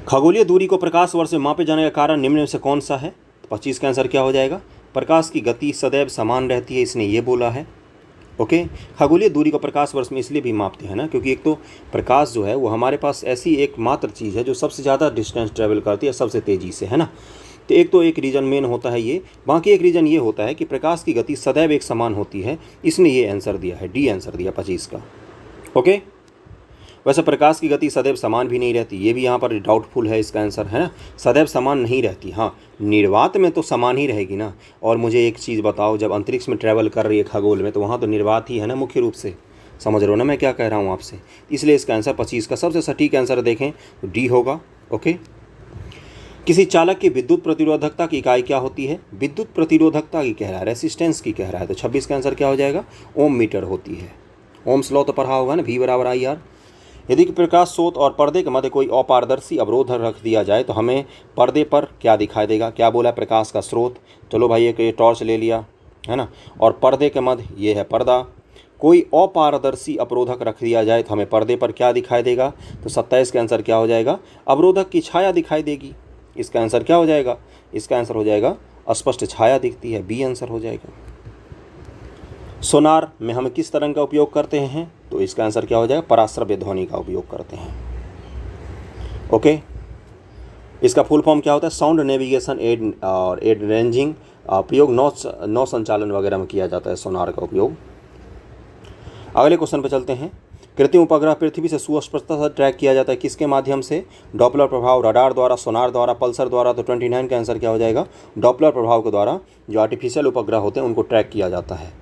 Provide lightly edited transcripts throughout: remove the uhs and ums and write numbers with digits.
खगोलीय दूरी को प्रकाश वर्ष में मापे जाने का कारण निम्न में से कौन सा है? 25 का आंसर क्या हो जाएगा? प्रकाश की गति सदैव समान रहती है, इसने ये बोला है। ओके, खगोलीय दूरी को प्रकाश वर्ष में इसलिए भी मापते हैं ना, क्योंकि एक तो प्रकाश जो है वो हमारे पास ऐसी एकमात्र चीज़ है जो सबसे ज़्यादा डिस्टेंस ट्रैवल करती है सबसे तेज़ी से, है ना। तो एक रीज़न मेन होता है ये। बाकी एक रीज़न ये होता है कि प्रकाश की गति सदैव एक समान होती है, इसने ये आंसर दिया है, डी आंसर दिया 25 का। ओके, वैसे प्रकाश की गति सदैव समान भी नहीं रहती, ये भी यहाँ पर डाउटफुल है इसका आंसर, है ना। सदैव समान नहीं रहती, हाँ निर्वात में तो समान ही रहेगी ना। और मुझे एक चीज़ बताओ, जब अंतरिक्ष में ट्रैवल कर रही है खगोल में, तो वहाँ तो निर्वात ही है ना मुख्य रूप से। समझ रहे हो ना मैं क्या कह रहा हूँ आपसे? इसलिए इसका आंसर 25 का सबसे सटीक आंसर देखें तो डी होगा। ओके, किसी चालक की विद्युत प्रतिरोधकता की इकाई क्या होती है? विद्युत प्रतिरोधकता की कह रहा है, रेसिस्टेंस की कह रहा है, तो 26 का आंसर क्या हो जाएगा? ओम मीटर होती है। ओम्स लॉ तो पढ़ा होगा ना, V बराबर IR। यदि प्रकाश स्रोत और पर्दे के मध्य कोई अपारदर्शी अवरोध रख दिया जाए तो हमें पर्दे पर क्या दिखाई देगा? क्या बोला? प्रकाश का स्रोत। चलो भाई, एक ये टॉर्च ले लिया, है ना, और पर्दे के मध्य ये है पर्दा। कोई अपारदर्शी अवरोधक रख दिया जाए तो हमें पर्दे पर क्या दिखाई देगा? तो 27 का आंसर क्या हो जाएगा? अवरोधक की छाया दिखाई देगी। इसका आंसर क्या हो जाएगा? इसका आंसर हो जाएगा अस्पष्ट छाया दिखती है, बी आंसर हो जाएगा। सोनार में हम किस तरंग का उपयोग करते हैं? तो इसका आंसर क्या हो जाएगा? पराश्रव्य ध्वनि का उपयोग करते हैं। ओके, इसका फुल फॉर्म क्या होता है? साउंड नेविगेशन एड और एड रेंजिंग। उपयोग नौ संचालन वगैरह में किया जाता है सोनार का उपयोग। अगले क्वेश्चन पर चलते हैं। कृत्रिम उपग्रह पृथ्वी से सुस्पष्टता से ट्रैक किया जाता है किसके माध्यम से? डॉपलर प्रभाव, रडार द्वारा, सोनार द्वारा, पल्सर द्वारा। तो 29 का आंसर क्या हो जाएगा? डॉपलर प्रभाव के द्वारा जो आर्टिफिशियल उपग्रह होते हैं उनको ट्रैक किया जाता है।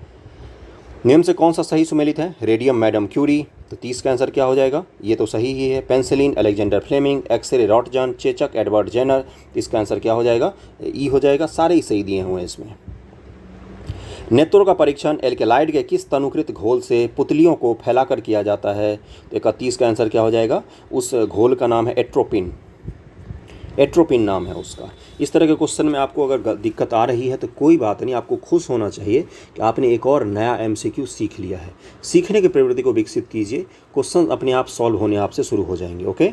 नियम से कौन सा सही सुमेलित है? Radium madam Curie. तो 30 का आंसर क्या हो जाएगा? ये तो सही ही है। पेंसिलिन अलेक्जेंडर फ्लेमिंग, एक्सरे रॉटजन, चेचक एडवर्ड जेनर। इसका आंसर क्या हो जाएगा? ई हो जाएगा। सारे ही सही दिए हुए हैं इसमें। नेत्रों का परीक्षण एल्केलाइड के किस तनुकृत घोल से पुतलियों को फैलाकर किया जाता है? तो 31 का आंसर क्या हो जाएगा? उस घोल का नाम है एट्रोपिन। एट्रोपिन नाम है उसका। इस तरह के क्वेश्चन में आपको अगर दिक्कत आ रही है तो कोई बात नहीं, आपको खुश होना चाहिए कि आपने एक और नया MCQ सीख लिया है। सीखने की प्रवृत्ति को विकसित कीजिए, क्वेश्चन अपने आप सॉल्व होने आपसे शुरू हो जाएंगे। ओके,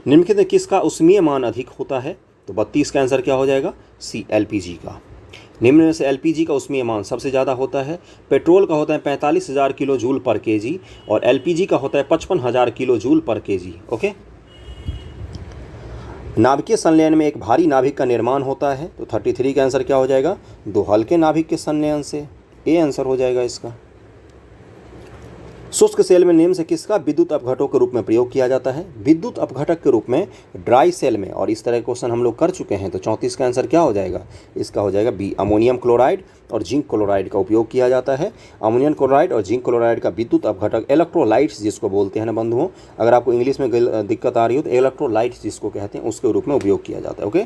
निम्नलिखित में किसका उष्मीय मान अधिक होता है? तो 32 का आंसर क्या हो जाएगा? सी, LPG का। निम्न में से LPG का उष्मीय मान सबसे ज़्यादा होता है। पेट्रोल का होता है 45,000 किलो जूल पर केजी और LPG का होता है 55,000 किलो जूल पर केजी। ओके, नाभिकीय संलयन में एक भारी नाभिक का निर्माण होता है। तो 33 का आंसर क्या हो जाएगा? दो हल्के नाभिक के संलयन से, ए आंसर हो जाएगा इसका। शुष्क सेल में निम्न से किसका विद्युत अपघटकों के रूप में प्रयोग किया जाता है? विद्युत अपघटक के रूप में ड्राई सेल में, और इस तरह के क्वेश्चन हम लोग कर चुके हैं। तो 34 का आंसर क्या हो जाएगा? इसका हो जाएगा बी, अमोनियम क्लोराइड और जिंक क्लोराइड का उपयोग किया जाता है। अमोनियम क्लोराइड और जिंक क्लोराइड का विद्युत अपघटक, इलेक्ट्रोलाइट्स जिसको बोलते हैं ना बंधुओं, अगर आपको इंग्लिश में दिक्कत आ रही हो तो इलेक्ट्रोलाइट्स जिसको कहते हैं उसके रूप में उपयोग किया जाता है। ओके,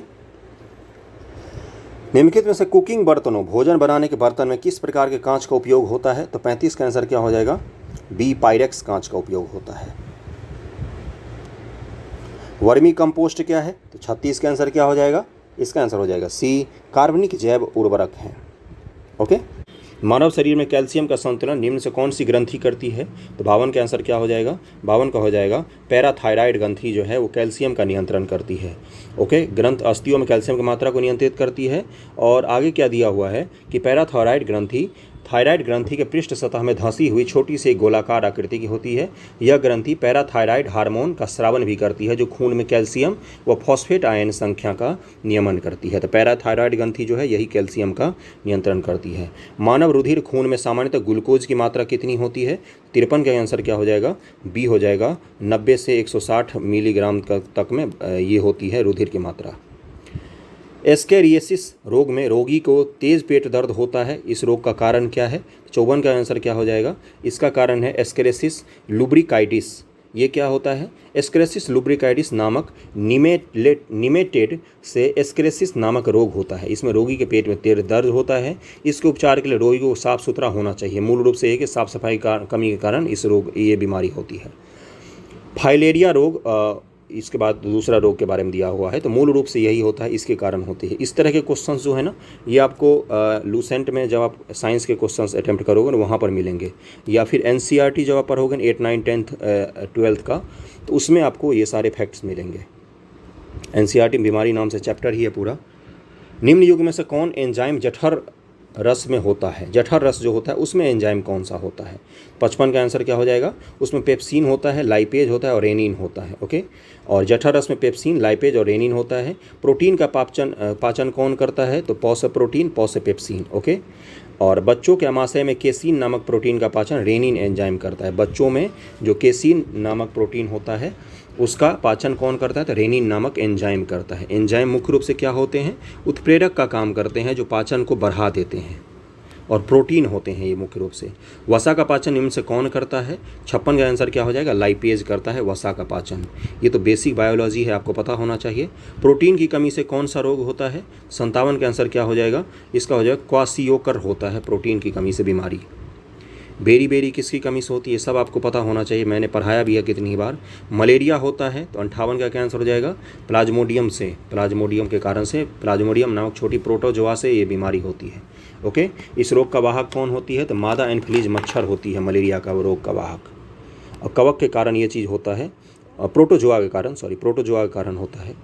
निम्नलिखित में से कुकिंग बर्तनों, भोजन बनाने के बर्तन में किस प्रकार के कांच का उपयोग होता है? तो 35 का आंसर क्या हो जाएगा? बी, पायरेक्स कांच का उपयोग होता है। वर्मी कंपोस्ट क्या है? तो 36 का आंसर क्या हो जाएगा? इसका आंसर हो जाएगा सी, कार्बनिक जैव उर्वरक है। ओके, मानव शरीर में कैल्शियम का संतुलन निम्न से कौन सी ग्रंथि करती है? तो 52 का आंसर क्या हो जाएगा? 52 का हो जाएगा पैराथायराइड ग्रंथि जो है वो कैल्शियम का नियंत्रण करती है। ओके, ग्रंथ अस्थियों में कैल्शियम की मात्रा को नियंत्रित करती है। और आगे क्या दिया हुआ है कि पैराथायराइड ग्रंथि थायराइड ग्रंथि के पृष्ठ सतह में धंसी हुई छोटी सी गोलाकार आकृति की होती है। यह ग्रंथि पैराथायराइड हार्मोन का स्रावन भी करती है जो खून में कैल्शियम व फॉस्फेट आयन संख्या का नियमन करती है। तो पैराथायराइड ग्रंथि जो है यही कैल्शियम का नियंत्रण करती है। मानव रुधिर खून में सामान्यतः ग्लूकोज की मात्रा कितनी होती है? 53 का आंसर क्या हो जाएगा? बी हो जाएगा, 90 से 160 मिलीग्राम तक में ये होती है रुधिर की मात्रा। एस्केरियासिस रोग में रोगी को तेज पेट दर्द होता है, इस रोग का कारण क्या है? 54 का आंसर क्या हो जाएगा? इसका कारण है एस्केरियासिस लुब्रिकाइटिस। ये क्या होता है? एस्केरियासिस लुब्रिकाइटिस नामक निमेटेड से एस्केरियासिस नामक रोग होता है। इसमें रोगी के पेट में तेज दर्द होता है। इसके उपचार के लिए रोगी को साफ़ सुथरा होना चाहिए। मूल रूप से ये कि साफ़ सफाई का कमी के कारण ये बीमारी होती है। फाइलेरिया रोग, इसके बाद दूसरा रोग के बारे में दिया हुआ है। तो मूल रूप से यही होता है, इसके कारण होती है। इस तरह के क्वेश्चंस जो है ना, ये आपको लूसेंट में जब आप साइंस के क्वेश्चंस अटेम्प्ट करोगे ना वहाँ पर मिलेंगे, या फिर NCERT जब आप पढ़ोगे 8, 9, 10th 12th का, तो उसमें आपको ये सारे फैक्ट्स मिलेंगे। एनसीईआरटी बीमारी नाम से चैप्टर ही है पूरा। निम्न युग में से कौन एंजाइम जठर रस में होता है? जठर रस जो होता है उसमें एंजाइम कौन सा होता है? 55 का आंसर क्या हो जाएगा? उसमें पेप्सिन होता है, लाइपेज होता है और रेनिन होता है। ओके, और जठर रस में पेप्सिन, लाइपेज और रेनिन होता है। प्रोटीन का पाचन कौन करता है? तो पौ से प्रोटीन, पौ से पेप्सिन। ओके, और बच्चों के आमाशय में केसीन नामक प्रोटीन का पाचन रेनिन एंजाइम करता है। बच्चों में जो केसीन नामक प्रोटीन होता है उसका पाचन कौन करता है? तो रेनिन नामक एंजाइम करता है। एंजाइम मुख्य रूप से क्या होते हैं? उत्प्रेरक का काम करते हैं जो पाचन को बढ़ा देते हैं, और प्रोटीन होते हैं ये मुख्य रूप से। वसा का पाचन निम्न से कौन करता है? 56 का आंसर क्या हो जाएगा? लाइपेज करता है वसा का पाचन। ये तो बेसिक बायोलॉजी है, आपको पता होना चाहिए। प्रोटीन की कमी से कौन सा रोग होता है? 57 का आंसर क्या हो जाएगा? इसका हो जाएगा क्वासियोकर होता है प्रोटीन की कमी से बीमारी। बेरी बेरी किसकी कमी से होती है? सब आपको पता होना चाहिए, मैंने पढ़ाया भी है कितनी बार। मलेरिया होता है, तो 58 का क्या आंसर हो जाएगा? प्लाज्मोडियम से, प्लाज्मोडियम के कारण से, प्लाज्मोडियम नामक छोटी प्रोटोजोआ से ये बीमारी होती है। ओके, इस रोग का वाहक कौन होती है? तो मादा एनफ्लीज मच्छर होती है मलेरिया का रोग का वाहक। और कवक के कारण ये चीज़ होता है, प्रोटोजोआ के कारण, प्रोटोजोआ के कारण होता है।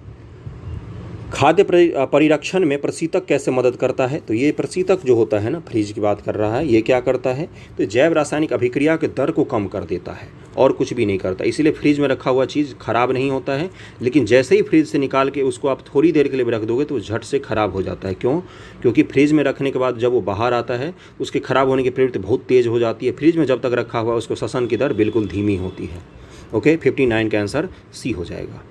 खाद्य परिरक्षण में प्रशीतक कैसे मदद करता है? तो ये प्रशीतक जो होता है ना, फ्रीज की बात कर रहा है, ये क्या करता है? तो जैव रासायनिक अभिक्रिया के दर को कम कर देता है और कुछ भी नहीं करता। इसीलिए फ्रिज में रखा हुआ चीज़ खराब नहीं होता है, लेकिन जैसे ही फ्रिज से निकाल के उसको आप थोड़ी देर के लिए भी रख दोगे तो झट से ख़राब हो जाता है। क्यों? क्योंकि फ्रिज में रखने के बाद जब वो बाहर आता है उसके ख़राब होने की प्रवृत्ति बहुत तेज़ हो जाती है। फ्रिज में जब तक रखा हुआ उसको श्वसन की दर बिल्कुल धीमी होती है। ओके, 59 का आंसर सी हो जाएगा।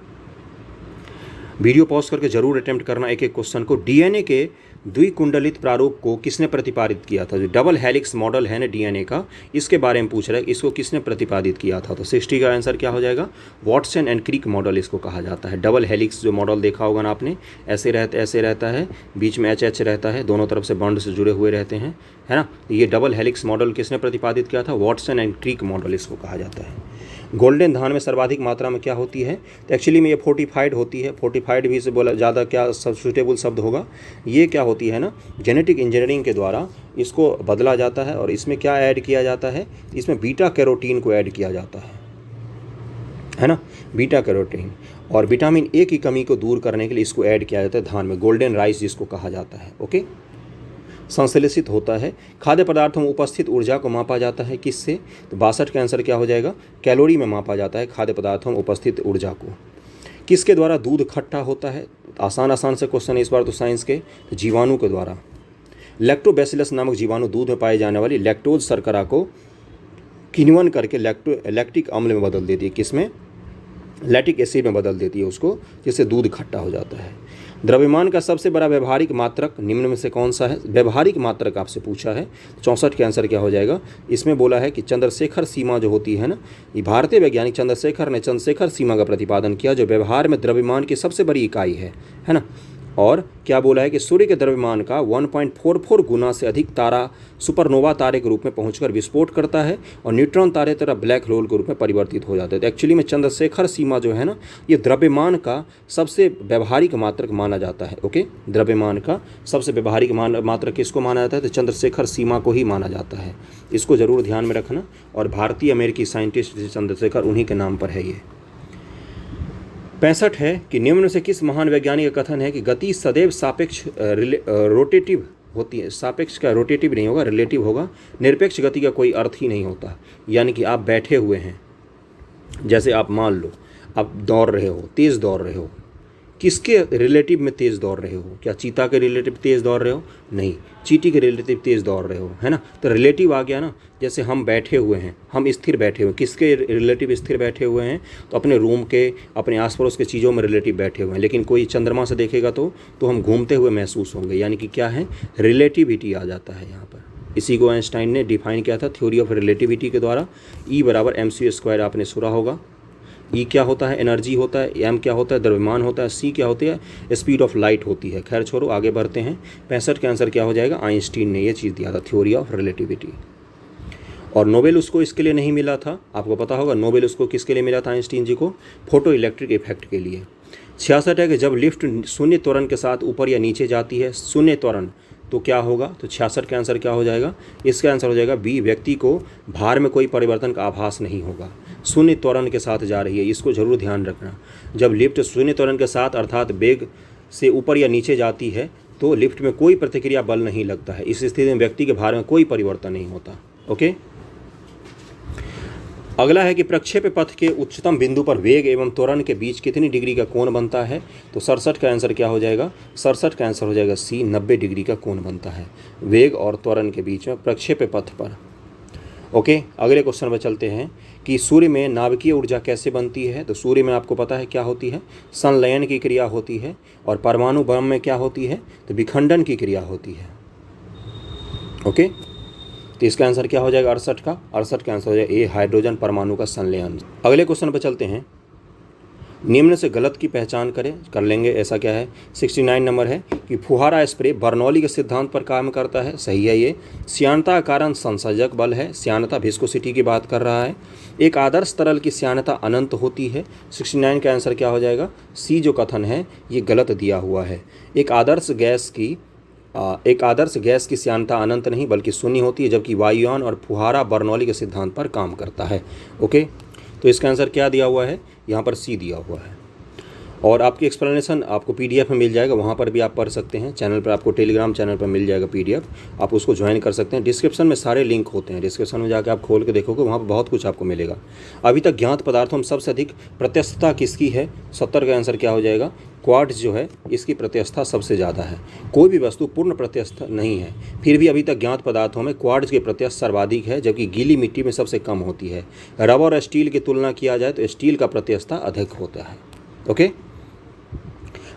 वीडियो पॉज करके जरूर अटेम्प्ट करना एक एक क्वेश्चन को। डीएनए के द्विकुंडलित प्रारूप को किसने प्रतिपादित किया था? जो डबल हेलिक्स मॉडल है ना डीएनए का, इसके बारे में पूछ रहा है, इसको किसने प्रतिपादित किया था? तो 60 का आंसर क्या हो जाएगा? वॉटसन एंड क्रिक मॉडल इसको कहा जाता है। डबल हेलिक्स जो मॉडल देखा होगा ना आपने, ऐसे रहता है, बीच में एच रहता है, दोनों तरफ से बॉन्ड से जुड़े हुए रहते हैं, है ना। ये डबल हेलिक्स मॉडल किसने प्रतिपादित किया था? वॉटसन एंड क्रिक मॉडल इसको कहा जाता है। गोल्डन धान में सर्वाधिक मात्रा में क्या होती है? तो एक्चुअली में ये फोर्टिफाइड होती है। फोर्टिफाइड भी से बोला ज़्यादा क्या सूटेबल शब्द होगा? ये क्या होती है ना, जेनेटिक इंजीनियरिंग के द्वारा इसको बदला जाता है और इसमें क्या ऐड किया जाता है? इसमें बीटा कैरोटीन को ऐड किया जाता है ना, बीटा कैरोटीन। और विटामिन ए की कमी को दूर करने के लिए इसको ऐड किया जाता है धान में, गोल्डन राइस जिसको कहा जाता है। ओके, संश्लेषित होता है। खाद्य पदार्थों में उपस्थित ऊर्जा को मापा जाता है किससे? तो 62 का आंसर क्या हो जाएगा? कैलोरी में मापा जाता है खाद्य पदार्थों में उपस्थित ऊर्जा को। किसके द्वारा दूध खट्टा होता है? आसान से क्वेश्चन है इस बार तो साइंस के। तो जीवाणु के द्वारा। लैक्टोबैसिलस नामक जीवाणु दूध में पाई जाने वाली लैक्टोज शर्करा को किण्वन करके लैक्टिक अम्ल में बदल देती है। किसमें? लैक्टिक एसिड में बदल देती है उसको, जिससे दूध खट्टा हो जाता है। द्रव्यमान का सबसे बड़ा व्यवहारिक मात्रक निम्न में से कौन सा है? व्यवहारिक मात्रक आपसे पूछा है। 64 के आंसर क्या हो जाएगा? इसमें बोला है कि चंद्रशेखर सीमा जो होती है ना, ये भारतीय वैज्ञानिक चंद्रशेखर ने चंद्रशेखर सीमा का प्रतिपादन किया, जो व्यवहार में द्रव्यमान की सबसे बड़ी इकाई है ना। और क्या बोला है कि सूर्य के द्रव्यमान का 1.44 गुना से अधिक तारा सुपरनोवा तारे के रूप में पहुंचकर विस्फोट करता है और न्यूट्रॉन तारे तरह ब्लैक होल के रूप में परिवर्तित हो जाते हैं। तो एक्चुअली में चंद्रशेखर सीमा जो है ना, ये द्रव्यमान का सबसे व्यवहारिक मात्रक माना जाता है। ओके, द्रव्यमान का सबसे व्यवहारिक मात्रक किसको माना जाता है? तो चंद्रशेखर सीमा को ही माना जाता है। इसको जरूर ध्यान में रखना। और भारतीय अमेरिकी साइंटिस्ट चंद्रशेखर उन्हीं के नाम पर है ये। 65 है कि निम्न में से किस महान वैज्ञानिक का कथन है कि गति सदैव सापेक्ष रोटेटिव होती है? सापेक्ष का रोटेटिव नहीं होगा, रिलेटिव होगा। निरपेक्ष गति का कोई अर्थ ही नहीं होता। यानी कि आप बैठे हुए हैं, जैसे आप मान लो आप दौड़ रहे हो, तेज़ दौड़ रहे हो, किसके रिलेटिव में तेज़ दौड़ रहे हो? क्या चीता के रिलेटिव तेज़ दौड़ रहे हो? नहीं, चींटी के रिलेटिव तेज़ दौड़ रहे हो, है ना। तो रिलेटिव आ गया ना। जैसे हम बैठे हुए हैं, हम स्थिर बैठे हुए हैं, किसके रिलेटिव स्थिर बैठे हुए हैं? तो अपने रूम के, अपने आस पड़ोस के चीज़ों में रिलेटिव बैठे हुए हैं। लेकिन कोई चंद्रमा से देखेगा तो हम घूमते हुए महसूस होंगे। यानी कि क्या है? रिलेटिविटी आ जाता है यहाँ पर। इसी को आइंस्टाइन ने डिफाइन किया था थ्योरी ऑफ रिलेटिविटी के द्वारा। E = mc² आपने सुना होगा। E क्या होता है? एनर्जी होता है। M क्या होता है? द्रव्यमान होता है। C क्या होती है? स्पीड ऑफ लाइट होती है। खैर छोड़ो, आगे बढ़ते हैं। 65 का आंसर क्या हो जाएगा? आइंस्टीन ने ये चीज़ दिया था, थ्योरी ऑफ रिलेटिविटी। और नोबेल उसको इसके लिए नहीं मिला था, आपको पता होगा। नोबेल उसको किसके लिए मिला था आइंस्टीन जी को? फोटो इलेक्ट्रिक इफेक्ट के लिए। 66 है कि जब लिफ्ट शून्य त्वरण के साथ ऊपर या नीचे जाती है, शून्य त्वरण, तो क्या होगा? तो 66 का आंसर क्या हो जाएगा? इसका आंसर हो जाएगा बी, व्यक्ति को भार में कोई परिवर्तन का आभास नहीं होगा। शून्य त्वरण के साथ जा रही है, इसको जरूर ध्यान रखना। जब लिफ्ट शून्य त्वरण के साथ अर्थात वेग से ऊपर या नीचे जाती है तो लिफ्ट में कोई प्रतिक्रिया बल नहीं लगता है। इस स्थिति में व्यक्ति के भार में कोई परिवर्तन नहीं होता। ओके, अगला है कि प्रक्षेप पथ के उच्चतम बिंदु पर वेग एवं त्वरण के बीच कितनी डिग्री का कोण बनता है। तो 67 का आंसर क्या हो जाएगा, 67 का आंसर हो जाएगा सी, 90 डिग्री का कोण बनता है वेग और त्वरण के बीच में प्रक्षेप पथ पर। ओके, अगले क्वेश्चन पर चलते हैं कि सूर्य में नाभिकीय ऊर्जा कैसे बनती है। तो सूर्य में आपको पता है क्या होती है, संलयन की क्रिया होती है। और परमाणु बम में क्या होती है, तो विखंडन की क्रिया होती है। ओके, तो इसका आंसर क्या हो जाएगा 68 का, 68 का आंसर हो जाएगा ए, हाइड्रोजन परमाणु का संलयन। अगले क्वेश्चन पर चलते हैं, निम्न से गलत की पहचान कर लेंगे। ऐसा क्या है, 69 नंबर है कि फुहारा स्प्रे बर्नौली के सिद्धांत पर काम करता है। सही है ये। श्यानता का कारण संसर्जक बल है, श्यानता विस्कोसिटी की बात कर रहा है। एक आदर्श तरल की श्यानता अनंत होती है। 69 का आंसर क्या हो जाएगा, सी जो कथन है ये गलत दिया हुआ है। एक आदर्श गैस की श्यानता अनंत नहीं बल्कि शून्य होती है, जबकि वायुयान और फुहारा बर्नौली के सिद्धांत पर काम करता है। ओके, तो इसका आंसर क्या दिया हुआ है, यहाँ पर सी दिया हुआ है। और आपकी एक्सप्लेनेशन आपको पीडीएफ में मिल जाएगा, वहाँ पर भी आप पढ़ सकते हैं। चैनल पर आपको टेलीग्राम चैनल पर मिल जाएगा पीडीएफ, आप उसको ज्वाइन कर सकते हैं। डिस्क्रिप्शन में सारे लिंक होते हैं, डिस्क्रिप्शन में जाकर आप खोल के देखोगे, वहाँ पर बहुत कुछ आपको मिलेगा। अभी तक ज्ञात पदार्थों में सबसे अधिक प्रत्यस्थता किसकी है, 70 का आंसर क्या हो जाएगा, क्वार्ट्ज जो है इसकी प्रत्यस्थता सबसे ज़्यादा है। कोई भी वस्तु पूर्ण प्रत्यस्थ नहीं है, फिर भी अभी तक ज्ञात पदार्थों में क्वार्ट्ज की प्रत्यस्थ सर्वाधिक है, जबकि गीली मिट्टी में सबसे कम होती है। रबर और स्टील की तुलना किया जाए तो स्टील का प्रत्यस्थता अधिक होता है। ओके,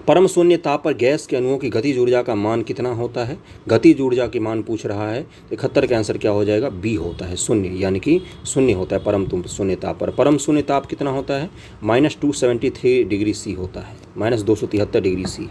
परम शून्य ताप पर गैस के अणुओं की गतिज ऊर्जा का मान कितना होता है। गतिज ऊर्जा के मान पूछ रहा है। 71 का आंसर क्या हो जाएगा, बी होता है, शून्य, यानी कि शून्य होता है परम शून्य ताप पर। परम शून्य ताप कितना होता है, -273 डिग्री सी होता है, -273 डिग्री सी।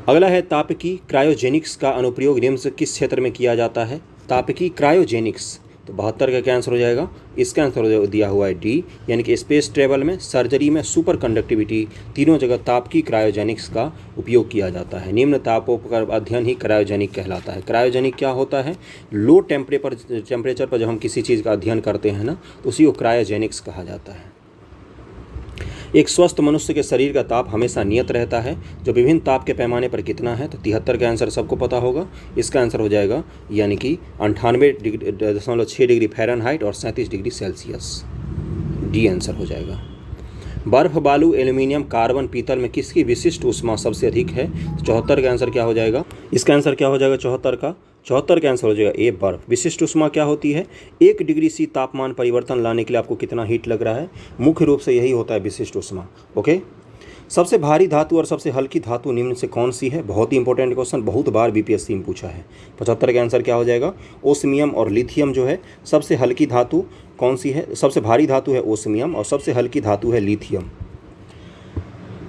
अगला है तापकी क्रायोजेनिक्स का अनुप्रयोग निम्न से किस क्षेत्र में किया जाता है। तापकी क्रायोजेनिक्स, तो 72 का क्या आंसर हो जाएगा, इसका आंसर दिया हुआ है डी, यानी कि स्पेस ट्रेवल में, सर्जरी में, सुपर कंडक्टिविटी, तीनों जगह तापकी क्रायोजेनिक्स का उपयोग किया जाता है। निम्न तापों का अध्ययन ही क्रायोजेनिक कहलाता है। क्रायोजेनिक क्या होता है, लो टेम्परेचर पर जब हम किसी चीज़ का अध्ययन करते हैं ना, तो उसी को क्रायोजेनिक्स कहा जाता है। एक स्वस्थ मनुष्य के शरीर का ताप हमेशा नियत रहता है, जो विभिन्न ताप के पैमाने पर कितना है। तो 73 का आंसर सबको पता होगा, इसका आंसर हो जाएगा यानी कि 98.6 डिग्री फ़ारेनहाइट और 37 डिग्री सेल्सियस, डी आंसर हो जाएगा। बर्फ, बालू, एल्यूमिनियम, कार्बन, पीतल में किसकी विशिष्ट ऊष्मा सबसे अधिक है। 74 का आंसर क्या हो जाएगा, इसका आंसर क्या हो जाएगा 74 का आंसर हो जाएगा ए, बर्फ। विशिष्ट ऊष्मा क्या होती है, 1 डिग्री सी तापमान परिवर्तन लाने के लिए आपको कितना हीट लग रहा है, मुख्य रूप से यही होता है विशिष्ट ऊष्मा। ओके, सबसे भारी धातु और सबसे हल्की धातु निम्न से कौन सी है। बहुत ही इंपॉर्टेंट क्वेश्चन, बहुत बार बीपीएससी में पूछा है। 75 का आंसर क्या हो जाएगा, ओस्मियम और लिथियम जो है। सबसे हल्की धातु कौन सी है, सबसे भारी धातु है ओस्मियम और सबसे हल्की धातु है लिथियम।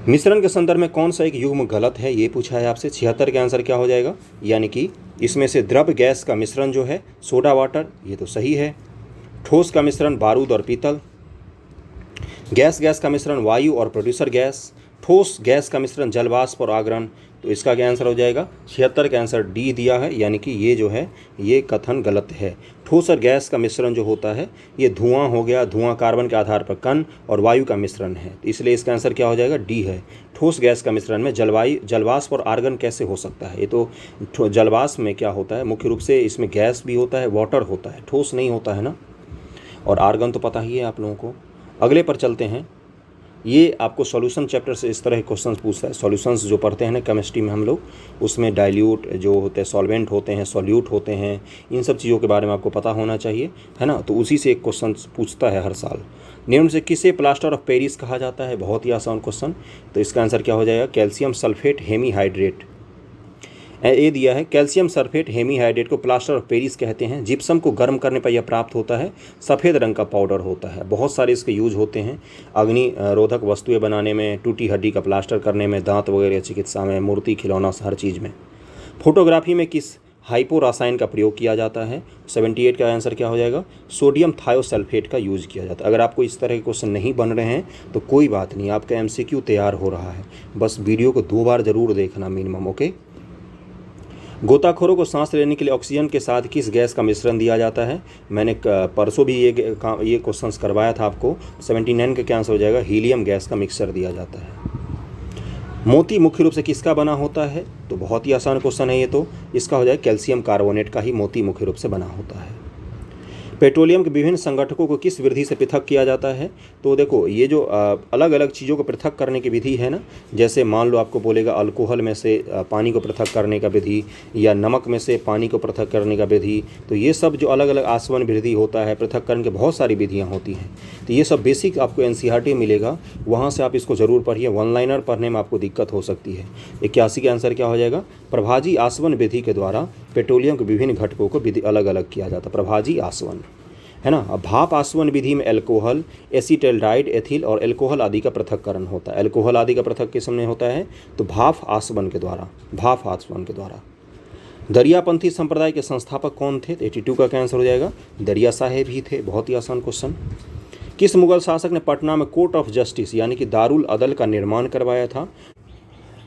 मिश्रण के संदर्भ में कौन सा एक युग्म गलत है, ये पूछा है आपसे। 76 का आंसर क्या हो जाएगा, यानी कि इसमें से द्रव गैस का मिश्रण जो है सोडा वाटर, ये तो सही है। ठोस का मिश्रण बारूद और पीतल। गैस का मिश्रण वायु और प्रोड्यूसर गैस। ठोस गैस का मिश्रण जलवाष्प और आगरण। तो इसका क्या आंसर हो जाएगा, 76 का आंसर डी दिया है, यानी कि ये जो है ये कथन गलत है। ठोस और गैस का मिश्रण जो होता है ये धुआं हो गया, धुआं कार्बन के आधार पर कण और वायु का मिश्रण है, इसलिए इसका आंसर क्या हो जाएगा, डी है। ठोस गैस का मिश्रण में जलवाष्प और आर्गन कैसे हो सकता है। ये तो जलवाष्प में क्या होता है, मुख्य रूप से इसमें गैस भी होता है, वाटर होता है, ठोस नहीं होता है ना। और आर्गन तो पता ही है आप लोगों को। अगले पर चलते हैं, ये आपको सॉल्यूशन चैप्टर से इस तरह के क्वेश्चंस पूछता है। सॉल्यूशंस जो पढ़ते हैं ना केमिस्ट्री में हम लोग, उसमें डाइल्यूट जो होते हैं, सॉल्वेंट होते हैं, सॉल्यूट होते हैं, इन सब चीज़ों के बारे में आपको पता होना चाहिए, है ना। तो उसी से एक क्वेश्चन पूछता है हर साल। निम्न से किसे प्लास्टर ऑफ पेरिस कहा जाता है, बहुत ही आसान क्वेश्चन। तो इसका आंसर क्या हो जाएगा, कैल्शियम सल्फेट हेमीहाइड्रेट। ए दिया है, कैल्शियम सल्फेट हेमीहाइड्रेट को प्लास्टर ऑफ पेरिस कहते हैं। जिप्सम को गर्म करने पर यह प्राप्त होता है, सफ़ेद रंग का पाउडर होता है। बहुत सारे इसके यूज होते हैं, अग्नि रोधक वस्तुएं बनाने में, टूटी हड्डी का प्लास्टर करने में, दांत वगैरह चिकित्सा में, मूर्ति खिलौना, हर चीज़ में। फोटोग्राफी में किस हाइपो रसायन का प्रयोग किया जाता है। 78 का आंसर क्या हो जाएगा, सोडियम थायोसल्फेट का यूज़ किया जाता है। अगर आपको इस तरह के क्वेश्चन नहीं बन रहे हैं तो कोई बात नहीं, आपका MCQ तैयार हो रहा है, बस वीडियो को 2 बार ज़रूर देखना मिनिमम। ओके, गोताखोरों को सांस लेने के लिए ऑक्सीजन के साथ किस गैस का मिश्रण दिया जाता है? मैंने परसों भी ये क्वेश्चंस करवाया था आपको। 79 का क्या आंसर हो जाएगा? हीलियम गैस का मिक्सचर दिया जाता है। मोती मुख्य रूप से किसका बना होता है? तो बहुत ही आसान क्वेश्चन है ये तो। इसका हो जाएगा कैल्शियम कार्बोनेट का ही मोती मुख्य रूप से बना होता है। पेट्रोलियम के विभिन्न संगठकों को किस विधि से पृथक किया जाता है? तो देखो ये जो अलग अलग चीज़ों को पृथक करने की विधि है ना, जैसे मान लो आपको बोलेगा अल्कोहल में से पानी को पृथक करने का विधि, या नमक में से पानी को पृथक करने का विधि, तो ये सब जो अलग अलग आसवन विधि होता है, पृथक करने की बहुत सारी विधियाँ होती हैं। तो ये सब बेसिक आपको NCERT मिलेगा, वहाँ से आप इसको ज़रूर पढ़िए। वन लाइनर पढ़ने में आपको दिक्कत हो सकती है। 81 का आंसर क्या हो जाएगा? प्रभाजी आसवन विधि के द्वारा पेट्रोलियम के विभिन्न घटकों को विधि अलग अलग किया जाता है। प्रभाजी आसवन है ना। अब भाप आसवन विधि में एल्कोहल, एसीटल्डाइड, एथिल और एल्कोहल आदि का पृथक्करण होता है। एल्कोहल आदि का पृथक किस में होता है? तो भाप आसवन के द्वारा। दरियापंथी संप्रदाय के संस्थापक कौन थे? 82 का क्या आंसर हो जाएगा? दरिया साहेब ही थे। बहुत ही आसान क्वेश्चन। किस मुगल शासक ने पटना में कोर्ट ऑफ जस्टिस यानी कि दारुल अदल का निर्माण करवाया था?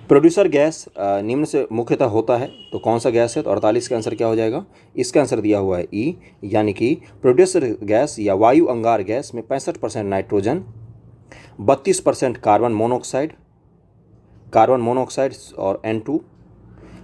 प्रोड्यूसर गैस निम्न से मुख्यतः होता है, तो कौन सा गैस है? तो 48 का आंसर क्या हो जाएगा? इसका आंसर दिया हुआ है ई, यानी कि प्रोड्यूसर गैस या वायु अंगार गैस में 65% नाइट्रोजन, 32% कार्बन मोनोऑक्साइड और N2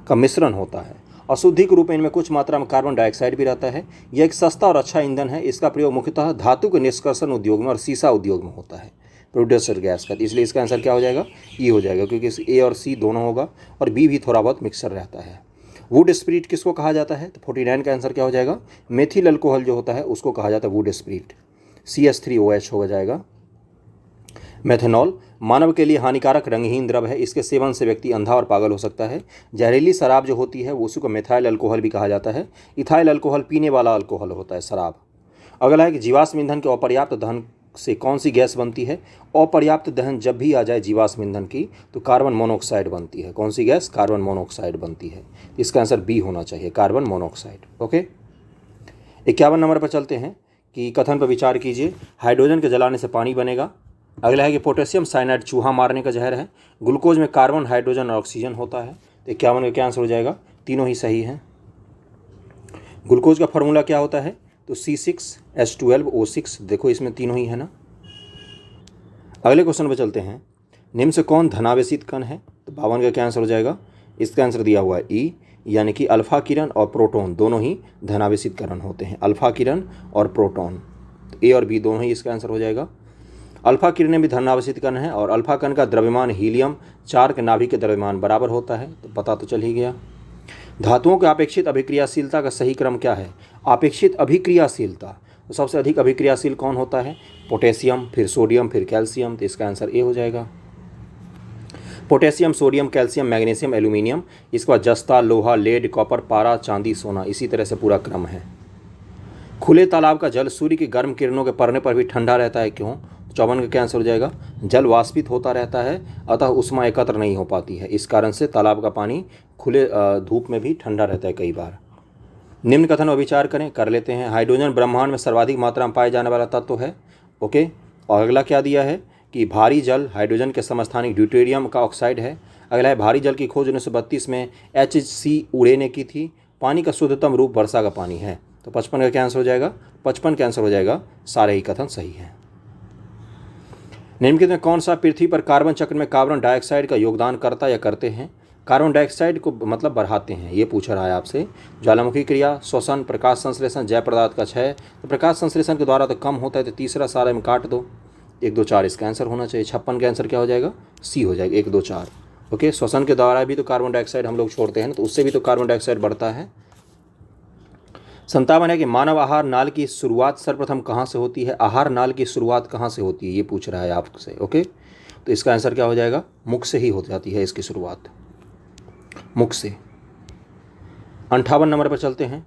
का मिश्रण होता है। अशुद्धिक रूप में इनमें कुछ मात्रा में कार्बन डाइऑक्साइड भी रहता है। यह एक सस्ता और अच्छा ईंधन है। इसका प्रयोग मुख्यतः धातु के निष्कर्षण उद्योग में और सीसा उद्योग में होता है, प्रोड्यूसर गैस का। इसलिए इसका आंसर क्या हो जाएगा? ई हो जाएगा, क्योंकि इस ए और सी दोनों होगा और बी भी थोड़ा बहुत मिक्सर रहता है। वुड स्प्रिट किसको कहा जाता है? तो 49 का आंसर क्या हो जाएगा? मेथिल अल्कोहल जो होता है उसको कहा जाता है वुड स्प्रिट। CH3OH हो जाएगा। मेथनॉल मानव के लिए हानिकारक रंगहीन द्रव है। इसके सेवन से व्यक्ति अंधा और पागल हो सकता है। जहरीली शराब जो होती है उसी को मेथाइल अल्कोहल भी कहा जाता है। इथाइल अल्कोहल पीने वाला अल्कोहल होता है, शराब। अगला है कि जीवाश्म ईंधन के अपर्याप्त दहन से कौन सी गैस बनती है? अपर्याप्त दहन जब भी आ जाए जीवाश्म ईंधन की तो कार्बन मोनोऑक्साइड बनती है। कौन सी गैस? कार्बन मोनोऑक्साइड बनती है। इसका आंसर बी होना चाहिए, कार्बन मोनोऑक्साइड। ओके, 51 नंबर पर चलते हैं कि कथन पर विचार कीजिए। हाइड्रोजन के जलाने से पानी बनेगा। अगला है कि पोटेशियम साइनाइड चूहा मारने का जहर है। ग्लूकोज में कार्बन, हाइड्रोजन और ऑक्सीजन होता है। तो 51 का क्या आंसर हो जाएगा? तीनों ही सही हैं। ग्लूकोज का फॉर्मूला क्या होता है? तो C6H12O6। देखो इसमें तीनों ही है ना। अगले क्वेश्चन पर चलते हैं। निम्न से कौन धनावेशित कण है? तो 52 का क्या आंसर हो जाएगा? इसका आंसर दिया हुआ है ई, यानी कि अल्फा किरण और प्रोटॉन दोनों ही धनावेशित कण होते हैं। अल्फा किरण और प्रोटॉन, तो ए और बी दोनों ही इसका आंसर हो जाएगा। अल्फा किरणें भी धनावेशित कण है और अल्फा कण का द्रव्यमान हीलियम 4 के नाभिक के द्रव्यमान बराबर होता है, तो पता तो चल ही गया। धातुओं की अपेक्षित अभिक्रियाशीलता का सही क्रम क्या है? अपेक्षित अभिक्रियाशीलता, तो सबसे अधिक अभिक्रियाशील कौन होता है? पोटेशियम, फिर सोडियम, फिर कैल्शियम। तो इसका आंसर ए हो जाएगा। Potassium, sodium, calcium, magnesium, aluminium. इसके बाद जस्ता, लोहा, लेड, कॉपर, पारा, चांदी, सोना। इसी तरह से पूरा क्रम है। खुले तालाब का जल सूर्य की गर्म किरणों के पड़ने पर भी ठंडा रहता है, क्यों? 54 का क्या आंसर हो जाएगा? जल वाष्पित होता रहता है, अतः उष्मा एकत्र नहीं हो पाती है। इस कारण से तालाब का पानी खुले धूप में भी ठंडा रहता है कई बार। निम्न कथन पर विचार करें, कर लेते हैं। हाइड्रोजन ब्रह्मांड में सर्वाधिक मात्रा में पाए जाने वाला तत्व है। ओके, और अगला क्या दिया है कि भारी जल हाइड्रोजन के समस्थानिक ड्यूटेरियम का ऑक्साइड है। अगला है भारी जल की खोज 1932 में HC उड़े ने की थी। पानी का शुद्धतम रूप वर्षा का पानी है। तो 55 का क्या आंसर हो जाएगा? 55 का आंसर हो जाएगा। सारे ही कथन सही हैं। निम्नलिखित में कौन सा पृथ्वी पर कार्बन चक्र में कार्बन डाइऑक्साइड का योगदान करता या करते हैं? कार्बन डाइऑक्साइड को मतलब बढ़ाते हैं, ये पूछ रहा है आपसे। ज्वालामुखी क्रिया, श्वसन, प्रकाश संश्लेषण, जैव पदार्थ का क्षय। तो प्रकाश संश्लेषण के द्वारा तो कम होता है, तो तीसरा सारे में काट दो। 1 2 4 इसका आंसर होना चाहिए। 56 का आंसर क्या हो जाएगा? सी हो जाएगा, 1 2 4। ओके, श्वसन के द्वारा भी तो कार्बन डाइऑक्साइड हम लोग छोड़ते हैं, तो उससे भी तो कार्बन डाइऑक्साइड बढ़ता है। 57 है कि मानव आहार नाल की शुरुआत सर्वप्रथम कहाँ से होती है? आहार नाल की शुरुआत कहाँ से होती है, ये पूछ रहा है आपसे। ओके, तो इसका आंसर क्या हो जाएगा? मुख से ही हो जाती है इसकी शुरुआत, मुख से। 58 नंबर पर चलते हैं।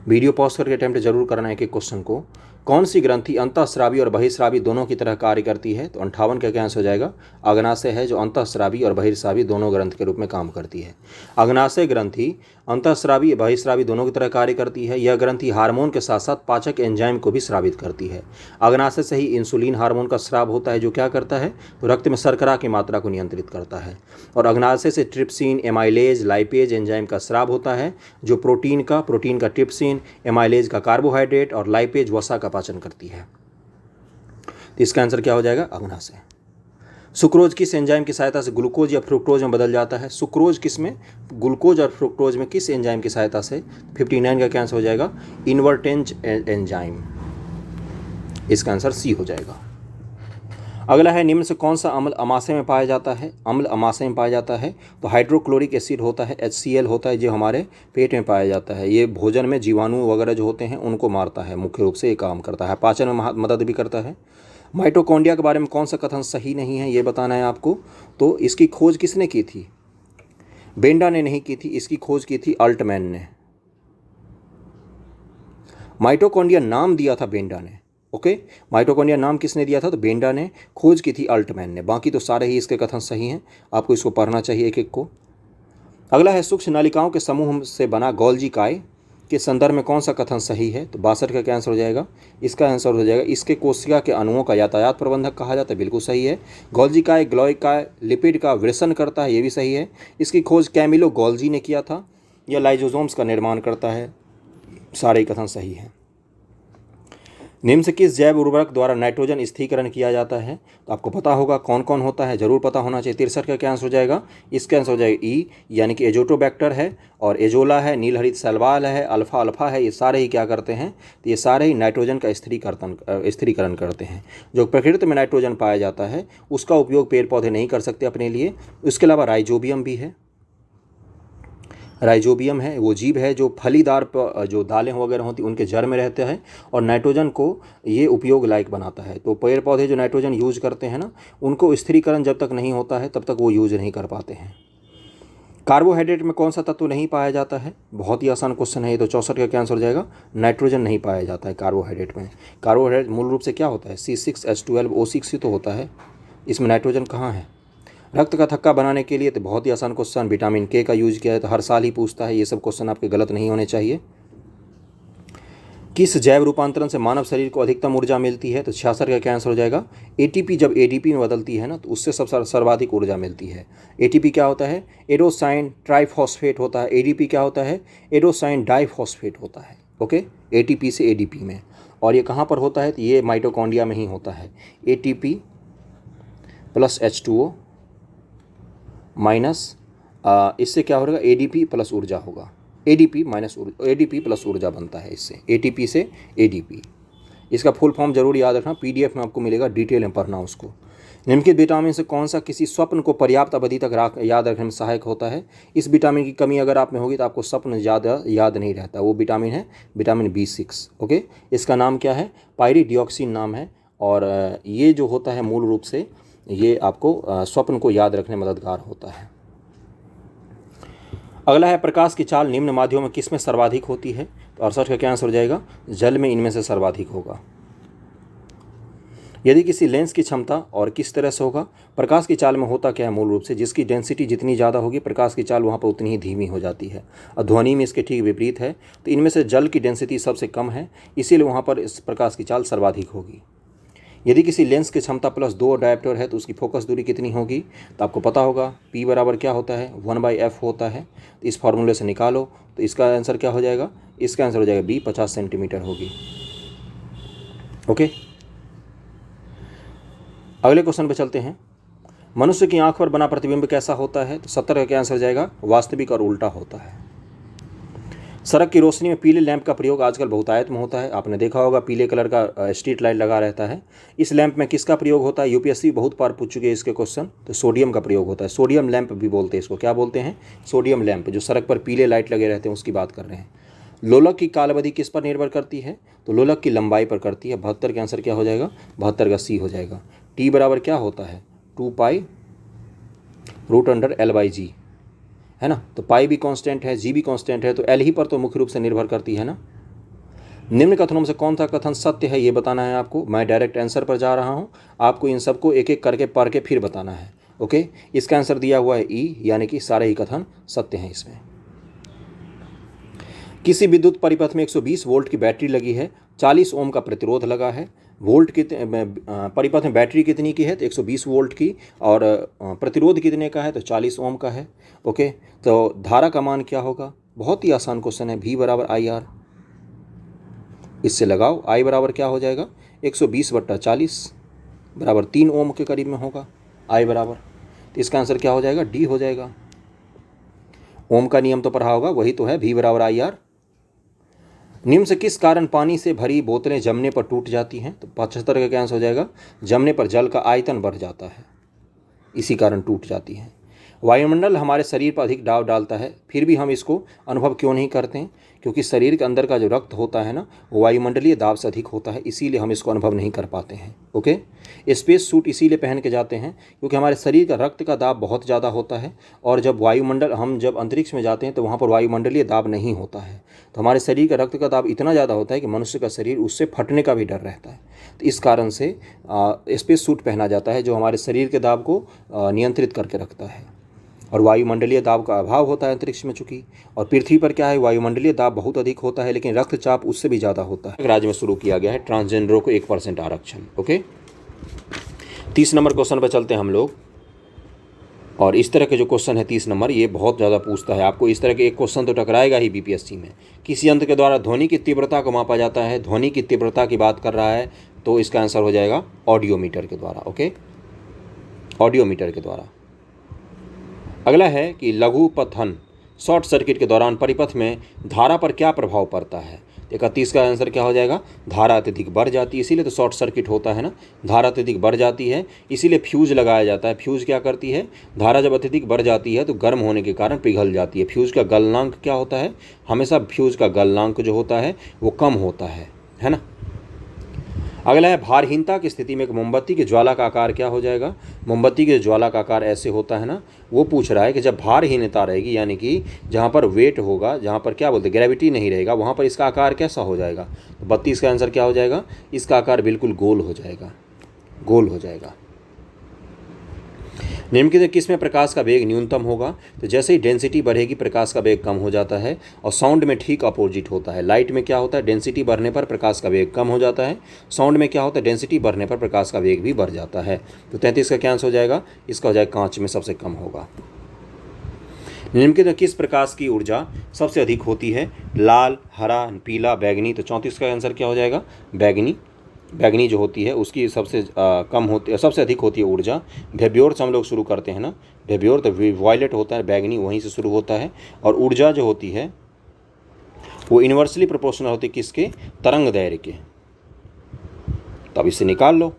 वीडियो पॉज करके अटेम्प्ट जरूर करना है एक एक क्वेश्चन को। कौन सी ग्रंथि अंतःस्रावी और बहिर्स्रावी दोनों की तरह कार्य करती है? तो 58 का क्या आंसर हो जाएगा? अग्नाशय है, जो अंतःस्रावी और बहिर्स्रावी दोनों ग्रंथि के रूप में काम करती है। अग्नाशय ग्रंथि अंतःस्रावी बहिर्स्रावी दोनों की तरह कार्य करती है। यह ग्रंथि हार्मोन के साथ साथ पाचक एंजाइम को भी स्रावित करती है। अग्नाशय से ही इंसुलिन हार्मोन का स्राव होता है, जो क्या करता है? तो रक्त में शर्करा की मात्रा को नियंत्रित करता है। और अग्नाशय से ट्रिप्सिन, एमाइलेज, लाइपेज एंजाइम का स्राव होता है, जो प्रोटीन का ट्रिप्सिन, एमाइलेज का कार्बोहाइड्रेट और लाइपेज वसा का पाचन करती है। तो इसका आंसर क्या हो जाएगा? अग्नाशय। सुक्रोज किस एंजाइम की सहायता से ग्लूकोज या फ्रुक्टोज में बदल जाता है? सुक्रोज किस में? ग्लूकोज और फ्रुक्टोज में किस एंजाइम की सहायता से? 59 का क्या आंसर हो जाएगा? इन्वर्टेंज एंजाइम। इसका आंसर सी हो जाएगा। अगला है, निम्न से कौन सा अम्ल अमाशय में पाया जाता है? अम्ल अमाशय में पाया जाता है तो हाइड्रोक्लोरिक एसिड होता है, HCl होता है, जो हमारे पेट में पाया जाता है। ये भोजन में जीवाणु वगैरह जो होते हैं उनको मारता है, मुख्य रूप से ये काम करता है। पाचन में मदद भी करता है। माइटोकॉन्ड्रिया के बारे में कौन सा कथन सही नहीं है, ये बताना है आपको। तो इसकी खोज किसने की थी? बेंडा ने नहीं की थी, इसकी खोज की थी अल्टमैन ने। माइटोकॉन्ड्रिया नाम दिया था बेंडा ने। ओके, माइटोकॉन्ड्रिया नाम किसने दिया था? तो बेंडा ने। खोज की थी अल्टमैन ने। बाकी तो सारे ही इसके कथन सही हैं, आपको इसको पढ़ना चाहिए एक एक को। अगला है, सूक्ष्म नालिकाओं के समूह से बना गोल्जी काय के संदर्भ में कौन सा कथन सही है? तो 62 का क्या आंसर हो जाएगा? इसका आंसर हो जाएगा, इसके कोशिका के अणुओं का यातायात प्रबंधक कहा जाता है। बिल्कुल सही है। गोल्जी काय ग्लाइकाय लिपिड का वृषण करता है, ये भी सही है। इसकी खोज कैमिलो गोल्जी ने किया था। यह लाइजोसोम्स का निर्माण करता है। सारे कथन सही हैं। निम्न से किस जैव उर्वरक द्वारा नाइट्रोजन स्थिरीकरण किया जाता है? तो आपको पता होगा कौन कौन होता है, जरूर पता होना चाहिए। 63 का क्या आंसर हो जाएगा? इसका आंसर हो जाएगा ई, यानी कि एजोटोबैक्टर है, और एजोला है, नीलहरित सलवाल है, अल्फा अल्फा है। ये सारे ही क्या करते हैं? तो ये सारे ही नाइट्रोजन का स्थिरीकरण करते हैं। जो प्रकृति में नाइट्रोजन पाया जाता है उसका उपयोग पेड़ पौधे नहीं कर सकते अपने लिए। इसके अलावा राइजोबियम भी है। राइजोबियम है, वो जीव है जो फलीदार जो दालें वगैरह होती हैं उनके जड़ में रहता है और नाइट्रोजन को ये उपयोग लायक बनाता है। तो पेड़ पौधे जो नाइट्रोजन यूज करते हैं ना, उनको स्थिरीकरण जब तक नहीं होता है तब तक वो यूज नहीं कर पाते हैं। कार्बोहाइड्रेट में कौन सा तत्व नहीं पाया जाता है? बहुत ही आसान क्वेश्चन है ये। तो 64 का क्या आंसर हो जाएगा? नाइट्रोजन नहीं पाया जाता है कार्बोहाइड्रेट में। कार्बोहाइड्रेट मूल रूप से क्या होता है? C6H12O6 ही तो होता है, इसमें नाइट्रोजन कहाँ है? रक्त का थक्का बनाने के लिए तो बहुत ही आसान क्वेश्चन, विटामिन के का यूज किया है, तो हर साल ही पूछता है। ये सब क्वेश्चन आपके गलत नहीं होने चाहिए। किस जैव रूपांतरण से मानव शरीर को अधिकतम ऊर्जा मिलती है? तो 66 का क्या आंसर हो जाएगा? एटीपी जब एडीपी में बदलती है ना, तो उससे सब सर्वाधिक ऊर्जा मिलती है। एटीपी क्या होता है? एडोसाइन ट्राइफॉस्फेट होता है। एडीपी क्या होता है? एडोसाइन डाइफॉस्फेट होता है। ओके, एटीपी से एडीपी में। और ये कहाँ पर होता है? तो ये माइटोकॉन्ड्रिया में ही होता है। एटीपी प्लस H2O माइनस इससे क्या होगा? एडीपी प्लस ऊर्जा होगा। एडीपी प्लस ऊर्जा बनता है इससे, एटीपी से एडीपी। इसका फुल फॉर्म जरूर याद रखना, पीडीएफ में आपको मिलेगा, डिटेल में पढ़ना उसको। निम्नलिखित विटामिन से कौन सा किसी स्वप्न को पर्याप्त अवधि तक याद रखने में सहायक होता है? इस विटामिन की कमी अगर आप में होगी तो आपको स्वप्न ज़्यादा याद नहीं रहता। वो विटामिन है विटामिन B6। ओके, इसका नाम क्या है? पायरिडिऑक्सिन नाम है। और ये जो होता है मूल रूप से ये आपको स्वप्न को याद रखने में मददगार होता है। अगला है, प्रकाश की चाल निम्न माध्यमों में किस में सर्वाधिक होती है? तो 68 का क्या आंसर हो जाएगा? जल में इनमें से सर्वाधिक होगा। यदि किसी लेंस की क्षमता और किस तरह से होगा? प्रकाश की चाल में होता क्या है मूल रूप से? जिसकी डेंसिटी जितनी ज़्यादा होगी प्रकाश की चाल वहाँ पर उतनी ही धीमी हो जाती है। और ध्वनि में इसके ठीक विपरीत है। तो इनमें से जल की डेंसिटी सबसे कम है, इसीलिए वहाँ पर इस प्रकाश की चाल सर्वाधिक होगी। यदि किसी लेंस की क्षमता +2 डायोप्टर है तो उसकी फोकस दूरी कितनी होगी? तो आपको पता होगा P बराबर क्या होता है? 1/f होता है। तो इस फार्मूले से निकालो, तो इसका आंसर क्या हो जाएगा? इसका आंसर हो जाएगा B 50 सेंटीमीटर होगी। ओके, अगले क्वेश्चन पे चलते हैं। मनुष्य की आंख पर बना प्रतिबिंब कैसा होता है? तो 70 का क्या आंसर हो जाएगा? वास्तविक और उल्टा होता है। सड़क की रोशनी में पीले लैंप का प्रयोग आजकल बहुतायत में होता है। आपने देखा होगा पीले कलर का स्ट्रीट लाइट लगा रहता है। इस लैंप में किसका प्रयोग होता है? यूपीएससी बहुत बार पूछ चुके हैं इसके क्वेश्चन। तो सोडियम का प्रयोग होता है। सोडियम लैंप भी बोलते हैं इसको। क्या बोलते हैं? Sodium lamp. जो सड़क पर पीले लाइट लगे रहते हैं उसकी बात कर रहे हैं। लोलक की काल अवधि किस पर निर्भर करती है? तो लोलक की लंबाई पर करती है। 72 का आंसर क्या हो जाएगा? 72 का सी हो जाएगा। टी बराबर क्या होता है? 2π√L/g है ना। तो पाई भी कांस्टेंट है, जी भी कांस्टेंट है, तो एल ही पर तो मुख्य रूप से निर्भर करती है ना। निम्न कथनों में से कौन सा कथन सत्य है ये बताना है आपको। मैं डायरेक्ट आंसर पर जा रहा हूँ, आपको इन सबको एक एक करके पढ़ के फिर बताना है। ओके, इसका आंसर दिया हुआ है ई, यानी कि सारे ही कथन सत्य हैं इसमें। किसी विद्युत परिपथ में 120 वोल्ट की बैटरी लगी है, 40 ओम का प्रतिरोध लगा है। वोल्ट कितने परिपथ में बैटरी कितनी की है तो 120 वोल्ट की, और प्रतिरोध कितने का है तो 40 ओम का है। ओके, तो धारा का मान क्या होगा? बहुत ही आसान क्वेश्चन है, V बराबर आई आर। इससे लगाओ, I बराबर क्या हो जाएगा 120/40 बराबर 3 ओम के करीब में होगा I बराबर। तो इसका आंसर क्या हो जाएगा? डी हो जाएगा। ओम का नियम तो पढ़ा होगा, वही तो है, V बराबर आई आर। निम्न से किस कारण पानी से भरी बोतलें जमने पर टूट जाती हैं? तो 75 का आंसर हो जाएगा जमने पर जल का आयतन बढ़ जाता है, इसी कारण टूट जाती हैं। वायुमंडल हमारे शरीर पर अधिक दबाव डालता है, फिर भी हम इसको अनुभव क्यों नहीं करते हैं? क्योंकि शरीर के अंदर का जो रक्त होता है ना, वो वायुमंडलीय दाब से अधिक होता है, इसीलिए हम इसको अनुभव नहीं कर पाते हैं। ओके, स्पेस सूट इसीलिए पहन के जाते हैं क्योंकि हमारे शरीर का रक्त का दाब बहुत ज़्यादा होता है, और हम जब अंतरिक्ष में जाते हैं तो वहाँ पर वायुमंडलीय दाब नहीं होता है, तो हमारे शरीर का रक्त का दाब इतना ज़्यादा होता है कि मनुष्य का शरीर उससे फटने का भी डर रहता है। तो इस कारण से स्पेस सूट पहना जाता है जो हमारे शरीर के दाब को नियंत्रित करके रखता है। और वायुमंडलीय दाब का अभाव होता है अंतरिक्ष में चूंकि, और पृथ्वी पर क्या है, वायुमंडलीय दाब बहुत अधिक होता है, लेकिन रक्तचाप उससे भी ज़्यादा होता है। राज्य में शुरू किया गया है ट्रांसजेंडरों को 1% आरक्षण। ओके, 30 नंबर क्वेश्चन पर चलते हैं हम लोग। और इस तरह के जो क्वेश्चन है 30 नंबर, ये बहुत ज़्यादा पूछता है आपको। इस तरह के एक क्वेश्चन तो टकराएगा ही बीपीएससी में। किस यंत्र के द्वारा ध्वनि की तीव्रता को मापा जाता है? ध्वनि की तीव्रता की बात कर रहा है, तो इसका आंसर हो जाएगा ऑडियोमीटर के द्वारा। ओके, ऑडियोमीटर के द्वारा। अगला है कि लघु पथन शॉर्ट सर्किट के दौरान परिपथ में धारा पर क्या प्रभाव पड़ता है? 31 का आंसर क्या हो जाएगा? धारा अत्यधिक बढ़ जाती है, इसीलिए तो शॉर्ट सर्किट होता है ना, धारा अत्यधिक बढ़ जाती है, इसीलिए फ्यूज लगाया जाता है। फ्यूज क्या करती है? धारा जब अत्यधिक बढ़ जाती है तो गर्म होने के कारण पिघल जाती है। फ्यूज का गलनांक क्या होता है? हमेशा फ्यूज का गलनांक जो होता है वो कम होता है ना। अगला है भारहीनता की स्थिति में एक मोमबत्ती की ज्वाला का आकार क्या हो जाएगा? मोमबत्ती के ज्वाला का आकार ऐसे होता है ना, वो पूछ रहा है कि जब भारहीनता रहेगी, यानी कि जहाँ पर वेट होगा, जहाँ पर क्या बोलते हैं ग्रेविटी नहीं रहेगा, वहाँ पर इसका आकार कैसा हो जाएगा? तो 32 का आंसर क्या हो जाएगा? इसका आकार बिल्कुल गोल हो जाएगा, गोल हो जाएगा। निम्नलिखित किस में प्रकाश का वेग न्यूनतम होगा? तो जैसे ही डेंसिटी बढ़ेगी प्रकाश का वेग कम हो जाता है, और साउंड में ठीक अपोजिट होता है। लाइट में क्या होता है? डेंसिटी बढ़ने पर प्रकाश का वेग कम हो जाता है। साउंड में क्या होता है? डेंसिटी बढ़ने पर प्रकाश का वेग भी बढ़ जाता है। तो 33 का क्या आंसर हो जाएगा? इसका हो जाएगा कांच में सबसे कम होगा। निम्नलिखित किस प्रकाश की ऊर्जा सबसे अधिक होती है? लाल, हरा, पीला, बैगनी। तो 34 का आंसर क्या हो जाएगा? बैगनी। बैगनी जो होती है उसकी सबसे कम होती है, सबसे अधिक होती है ऊर्जा। वेव्योर से हम लोग शुरू करते हैं ना, वेव्योर तो वॉयलेट होता है, बैगनी वहीं से शुरू होता है। और ऊर्जा जो होती है वो इन्वर्सली प्रोपोर्शनल होती है किसके? तरंग दैर्घ्य के। तब इसे निकाल लो।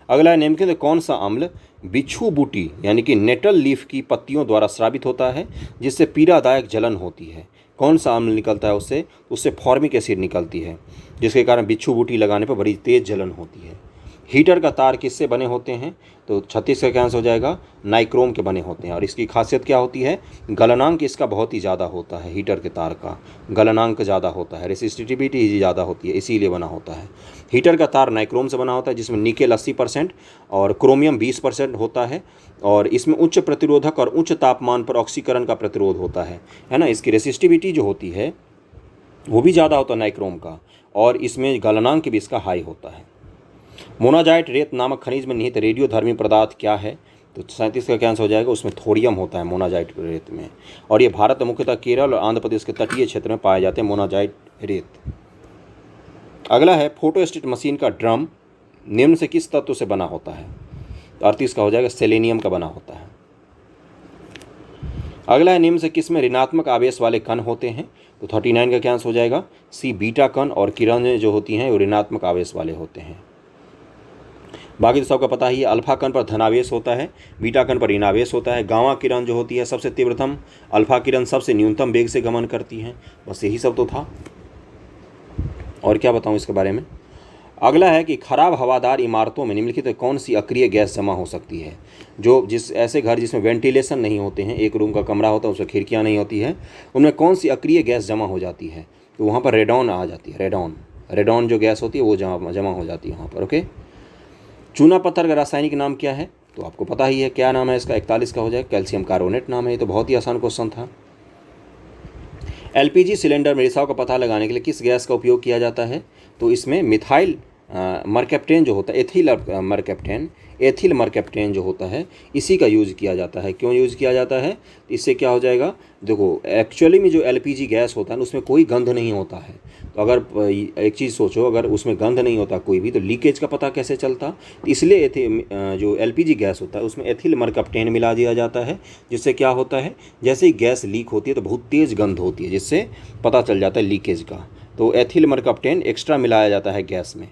अगला है निम्नलिखित कौन सा अम्ल बिच्छू बूटी यानी कि नेटल लीफ की पत्तियों द्वारा स्रावित होता है जिससे पीड़ादायक जलन होती है? कौन सा अम्ल निकलता है उससे? उससे फॉर्मिक एसिड निकलती है, जिसके कारण बिच्छू बूटी लगाने पर बड़ी तेज जलन होती है। हीटर का तार किससे बने होते हैं? तो 36 का आंसर हो जाएगा नाइक्रोम के बने होते हैं। और इसकी खासियत क्या होती है? गलनांक इसका बहुत ही ज़्यादा होता है, हीटर के तार का गलनांक ज़्यादा होता है, रेसिस्टिविटी ज़्यादा होती है, इसीलिए बना होता है। हीटर का तार नाइक्रोम से बना होता है जिसमें निकेल 80% और क्रोमियम 20% होता है, और इसमें उच्च प्रतिरोधक और उच्च तापमान पर ऑक्सीकरण का प्रतिरोध होता है ना। इसकी रेसिस्टिविटी जो होती है वो भी ज़्यादा होता है नाइक्रोम का, और इसमें गलनांक भी इसका हाई होता है। मोनाजाइट रेत नामक खनिज में निहित रेडियोधर्मी पदार्थ क्या है? तो 37 का क्या आंसर हो जाएगा? उसमें थोरियम होता है मोनाजाइट रेत में, और ये भारत मुख्यतः केरल और आंध्र प्रदेश के तटीय क्षेत्र में पाए जाते हैं मोनाजाइट रेत। अगला है फोटोस्टेट मशीन का ड्रम निम्न से किस तत्व से बना होता है? तो 38 का हो जाएगा सेलेनियम का बना होता है। अगला है निम्न से किस में ऋणात्मक आवेश वाले कण होते हैं? तो 39 का क्या आंसर हो जाएगा? सी बीटा कण, और किरणें जो होती हैं वो ऋणात्मक आवेश वाले होते हैं। बाकी तो सबका पता ही है, अल्फा कण पर धनावेश होता है, बीटा कण पर ऋणावेश होता है। गामा किरण जो होती है सबसे तीव्रतम, अल्फा किरण सबसे न्यूनतम वेग से गमन करती है। बस यही सब तो था, और क्या बताऊं इसके बारे में। अगला है कि खराब हवादार इमारतों में निम्नलिखित कौन सी अक्रिय गैस जमा हो सकती है? ऐसे घर जिसमें वेंटिलेशन नहीं होते हैं, एक रूम का कमरा होता है उसमें खिड़कियां नहीं होती है, उनमें कौन सी अक्रिय गैस जमा हो जाती है? तो वहाँ पर रेडॉन आ जाती है, रेडॉन। रेडॉन जो गैस होती है वो जमा हो जाती है वहाँ पर। ओके, चूना पत्थर का रासायनिक नाम क्या है? तो आपको पता ही है क्या नाम है इसका, 41 का हो जाएगा, कैल्शियम कार्बोनेट नाम है। ये तो बहुत ही आसान क्वेश्चन था। एलपीजी सिलेंडर में रिसाव का पता लगाने के लिए किस गैस का उपयोग किया जाता है? तो इसमें मिथाइल मरकैप्टेन जो होता है, एथिल मरकैप्टेन जो होता है, इसी का यूज़ किया जाता है। क्यों यूज़ किया जाता है? इससे क्या हो जाएगा, देखो एक्चुअली में जो एलपीजी गैस होता है ना उसमें कोई गंध नहीं होता है। तो अगर एक चीज़ सोचो, अगर उसमें गंध नहीं होता कोई भी, तो लीकेज का पता कैसे चलता? तो इसलिए जो एलपीजी गैस होता है उसमें एथिल मरकैप्टेन मिला दिया जाता है, जिससे क्या होता है, जैसे ही गैस लीक होती है तो बहुत तेज़ गंध होती है, जिससे पता चल जाता है लीकेज का। तो एथिल मरकैप्टेन एक्स्ट्रा मिलाया जाता है गैस में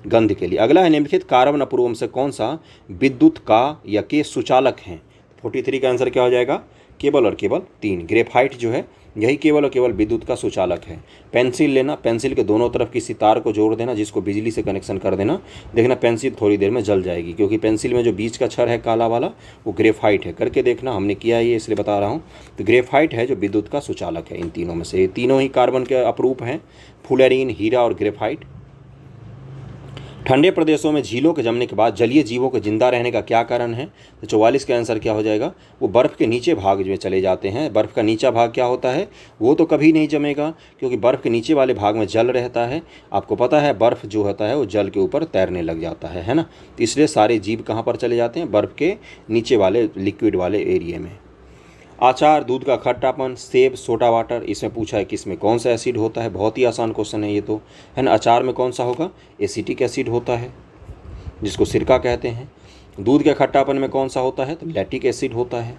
गंध के लिए। अगला है, निम्नलिखित कार्बन अपूर्वम से कौन सा विद्युत का या के सुचालक है? 43 का आंसर क्या हो जाएगा? केवल और केवल 3, ग्रेफाइट जो है यही केवल और केवल विद्युत का सुचालक है। पेंसिल लेना, पेंसिल के दोनों तरफ किसी तार को जोड़ देना, जिसको बिजली से कनेक्शन कर देना, देखना पेंसिल थोड़ी देर में जल जाएगी, क्योंकि पेंसिल में जो बीच का छड़ है काला वाला वो ग्रेफाइट है। करके देखना, हमने किया है ये इसलिए बता रहा हूँ। तो ग्रेफाइट है जो विद्युत का सुचालक है इन तीनों में से। ये तीनों ही कार्बन के अपरूप हैं, फुलेरीन, हीरा और ग्रेफाइट। ठंडे प्रदेशों में झीलों के जमने के बाद जलीय जीवों के जिंदा रहने का क्या कारण है? तो 44 का आंसर क्या हो जाएगा? वो बर्फ़ के नीचे भाग में चले जाते हैं। बर्फ़ का नीचा भाग क्या होता है? वो तो कभी नहीं जमेगा, क्योंकि बर्फ़ के नीचे वाले भाग में जल रहता है। आपको पता है बर्फ़ जो होता है वो जल के ऊपर तैरने लग जाता है ना। तो इसलिए सारे जीव कहाँ पर चले जाते हैं? बर्फ़ के नीचे वाले लिक्विड वाले एरिया में। आचार, दूध का खट्टापन, सेब, सोडा वाटर, इसमें पूछा है कि इसमें कौन सा एसिड होता है। बहुत ही आसान क्वेश्चन है ये तो, है ना। अचार में कौन सा होगा? एसिटिक एसिड होता है, जिसको सिरका कहते हैं। दूध के खट्टापन में कौन सा होता है? तो लैक्टिक एसिड होता है।